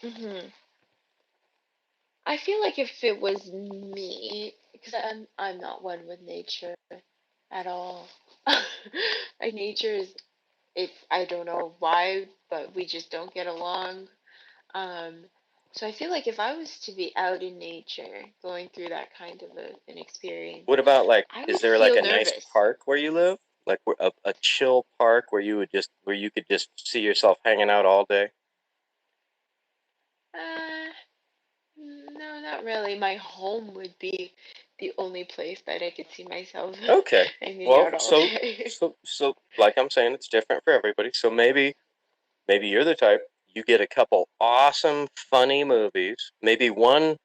Mm-hmm. I feel like if it was me, because I'm not one with nature at all. Like nature is, I don't know why, but we just don't get along. Um, so I feel like if I was to be out in nature, going through that kind of an experience, What about, like, I is would there like feel a nice nervous. park where you live? Like a chill park where you could just see yourself hanging out all day? Uh, no, not really. My home would be the only place that I could see myself Okay. hanging Well, out all so day. so so like I'm saying, it's different for everybody. So maybe you're the type, you get a couple awesome funny movies, maybe one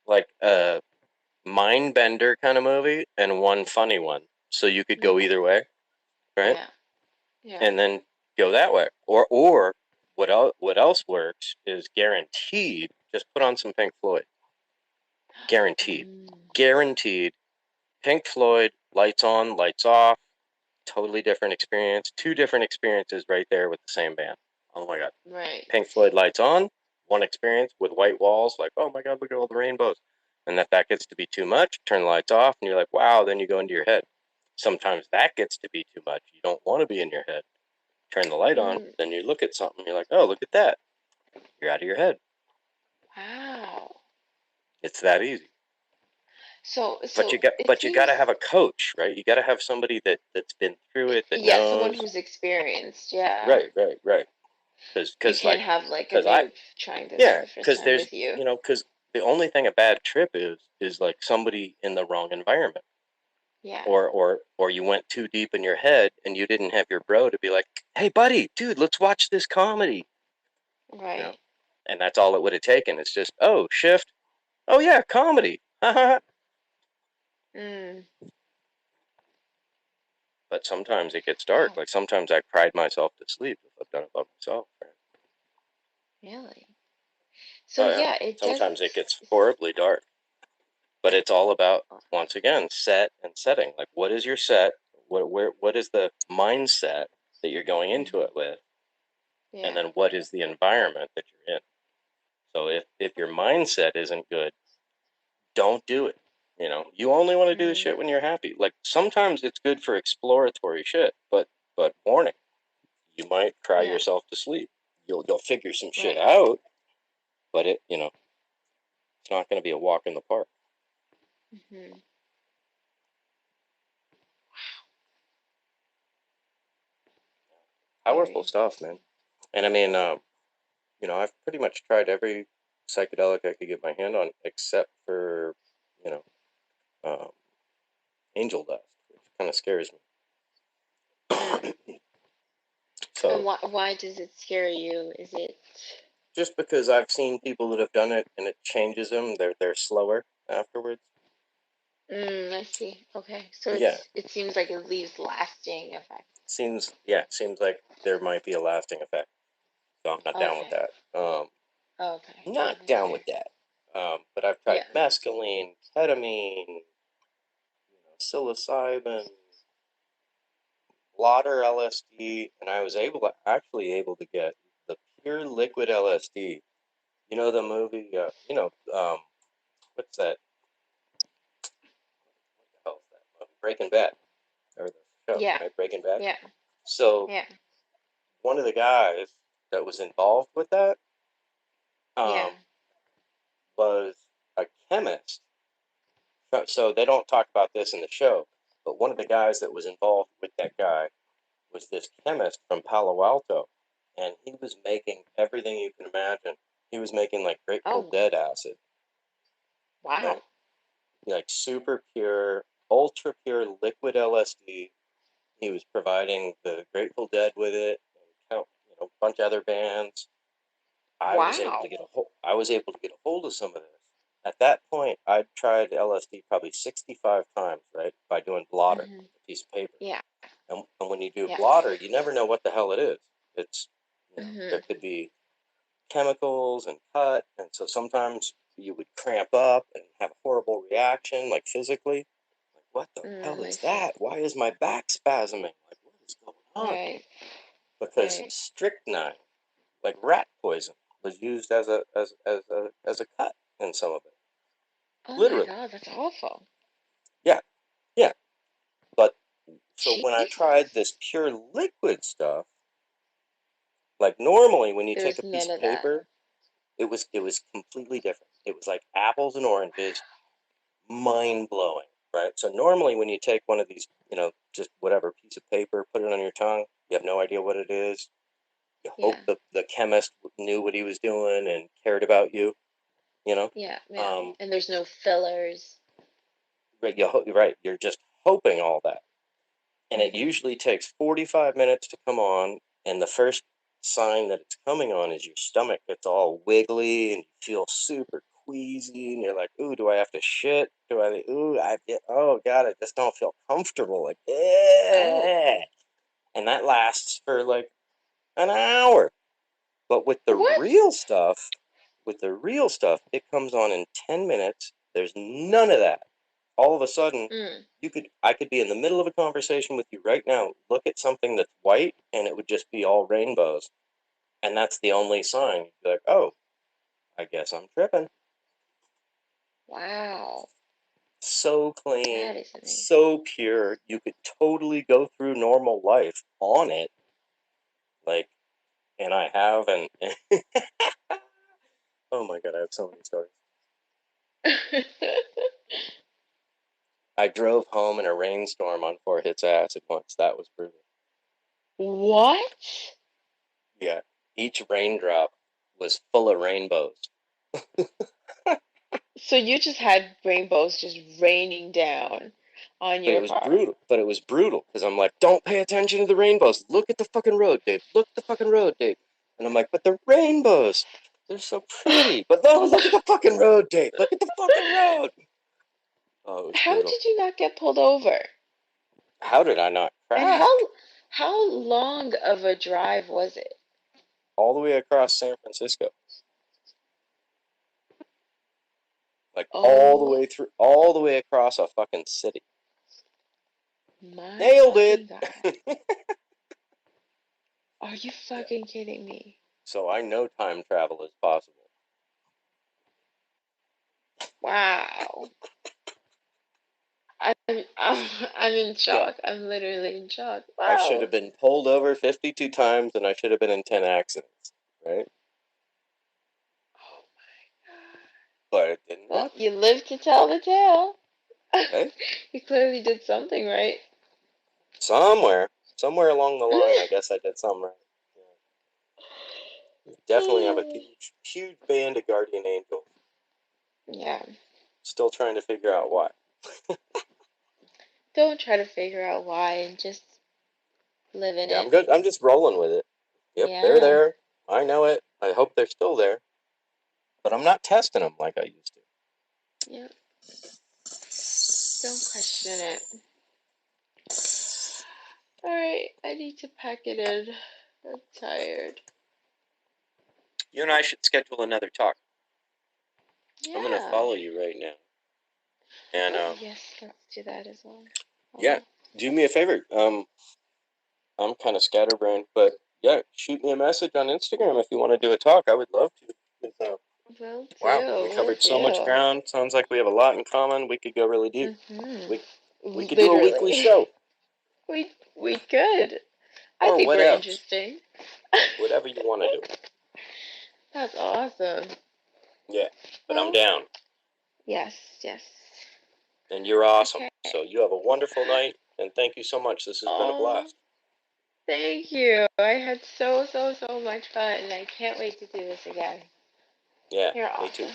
like a mind bender kind of movie and one funny one. So you could go Mm, either way, right? yeah, yeah. And then go that way. Or what else works is guaranteed, just put on some Pink Floyd. Guaranteed. Mm, Guaranteed. Pink Floyd, lights on, lights off, totally different experience. Two different experiences right there with the same band. Oh my god. right. Pink Floyd lights on, one experience with white walls, like, oh my god, look at all the rainbows. And that gets to be too much, turn the lights off, and you're like, wow, then you go into your head. Sometimes that gets to be too much. You don't want to be in your head. Turn the light on, Mm, then you look at something, you're like, oh, look at that. You're out of your head. wow. It's that easy. So, But so it you got seems, to have a coach, right? You got to have somebody that's been through it, that yeah, someone knows. who's experienced, yeah. Right. You Because can't like, have like a because I noob trying this for Yeah, the first because time there's, with you. because the only thing a bad trip is like somebody in the wrong environment, Yeah, or you went too deep in your head and you didn't have your bro to be like, hey buddy, dude, let's watch this comedy, you know, right. and that's all it would have taken. It's just, oh, shift, oh yeah, comedy, but Mm, sometimes it gets dark. wow, Like sometimes I cried myself to sleep if I've done it by myself. Right? really? So Oh yeah, yeah, it does. sometimes it gets horribly dark. But it's all about, Oh, once again, set and setting. Like, what is your set? What is the mindset that you're going into mhm. it with? And Yeah. then what is the environment that you're in? So if your mindset isn't good, don't do it. You only want to do the Mm, shit when you're happy. Like sometimes it's good for exploratory shit, but warning, you might cry yeah. yourself to sleep. You'll figure some shit Right. out, but it's not going to be a walk in the park. Hmm. Very Powerful stuff, man. interesting. And I mean, I've pretty much tried every psychedelic I could get my hand on, except for, you know, um, angel dust, which kind of scares Mm. me. And So why does it scare you? Is it? just because I've seen people that have done it and it changes them, they're slower afterwards. I see. Okay, so Yeah, it seems like it leaves lasting effects. seems like there might be a lasting effect. So I'm not down with Okay. that. Okay. Not Okay. down Fair. with that. But I've tried Yeah. mescaline, ketamine, psilocybin, blotter LSD, and I was able to get the pure liquid LSD. You know the movie? What's that? What the hell is that movie? Breaking Bad, or the show, Yeah. right? Breaking Bad. Yeah. So Yeah. one of the guys that was involved with that Yeah. um, was a chemist. So they don't talk about this in the show, but one of the guys that was involved with that guy was this chemist from Palo Alto, and he was making everything you can imagine. He was making like Grateful Oh. Dead acid, right? Wow. Like super pure, ultra pure liquid LSD. He was providing the Grateful Dead with it, and a bunch of other bands. Wow. I was able to get a hold of some of this. At that point, I'd tried LSD probably 65 times, right? By doing blotter, Hmm. a piece of paper. Yeah. And when you do Yeah. blotter, you never know what the hell it is. It's, there Hmm. could be chemicals and cut, and so sometimes you would cramp up and have a horrible reaction, like physically. Like, what the hell is that? Why is my back spasming? Like, what is going on? Right. Because strychnine, like rat poison, was used as a cut in some of it. Oh Literally. my God, that's awful. Yeah, yeah. But so when I tried this pure liquid stuff, like normally when you take a piece of paper, it was completely different. It was like apples and oranges, mind blowing, right? So normally when you take one of these, just whatever piece of paper, put it on your tongue, you have no idea what it is. You hope the chemist knew what he was doing and cared about you, Yeah. And there's no fillers. Right, right. You're just hoping all that. And it usually takes 45 minutes to come on, and the first sign that it's coming on is your stomach gets all wiggly and you feel super queasy, and you're like, ooh, do I have to shit? Oh God, I just don't feel comfortable. Like, and that lasts for like an hour. But with the real stuff, it comes on in 10 minutes. There's none of that. All of a sudden, I could be in the middle of a conversation with you right now, look at something that's white, and it would just be all rainbows. And that's the only sign. You'd be like, oh, I guess I'm tripping. Wow. So clean, so pure. You could totally go through normal life on it. Like, and I have, and oh my God, I have so many stories. I drove home in a rainstorm on 4 Hits Acid once. That was brutal. What? Yeah. Each raindrop was full of rainbows. So you just had rainbows just raining down on your car. But it was brutal because I'm like, don't pay attention to the rainbows. Look at the fucking road, Dave. Look at the fucking road, Dave. And I'm like, but the rainbows, they're so pretty. But no, look at the fucking road, Dave. Look at the fucking road. Oh, it was How brutal. did you not get pulled over? How did I not crash? And how long of a drive was it? All the way across San Francisco. Like all the way across a fucking city. Nailed it. God. Are you fucking kidding me? So I know time travel is possible. Wow. I'm in shock. Yeah. I'm literally in shock. Wow. I should have been pulled over 52 times and I should have been in 10 accidents, right? Oh my God. But it didn't happen. You lived to tell the tale. Okay. You clearly did something right. Somewhere along the line, I guess I did something right. Yeah. Definitely have a huge band of guardian angels. Yeah. Still trying to figure out why. Don't try to figure out why and just live in it. I'm good. I'm just rolling with it. Yep, yeah. They're there. I know it. I hope they're still there. But I'm not testing them like I used to. Yep. Don't question it. Alright, I need to pack it in. I'm tired. You and I should schedule another talk. Yeah. I'm going to follow you right now. And yes, let's do that as well. Yeah, do me a favor. I'm kind of scatterbrained, but yeah, shoot me a message on Instagram if you want to do a talk. I would love to. Wow, we covered so much ground. Sounds like we have a lot in common. We could go really deep. We could do a weekly show. We could. I think we're interesting. Whatever you want to do. That's awesome. Yeah, but I'm down. Yes. And you're awesome. Okay. So you have a wonderful night, and thank you so much. This has been a blast. Thank you. I had so much fun, and I can't wait to do this again. Yeah, you're awesome. Me too.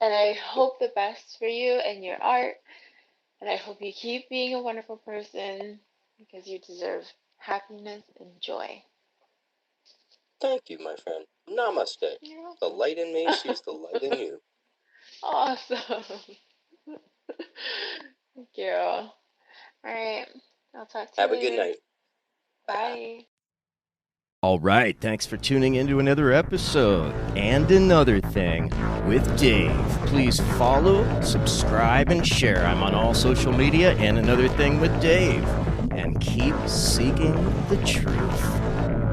And I hope the best for you and your art, and I hope you keep being a wonderful person because you deserve happiness and joy. Thank you, my friend. Namaste. The light in me sees the light in you. Awesome. Thank you. All right. I'll talk to you later. Have a good night. Bye. All right, thanks for tuning into another episode and another thing with Dave. Please follow, subscribe, and share. I'm on all social media and another thing with Dave. And keep seeking the truth.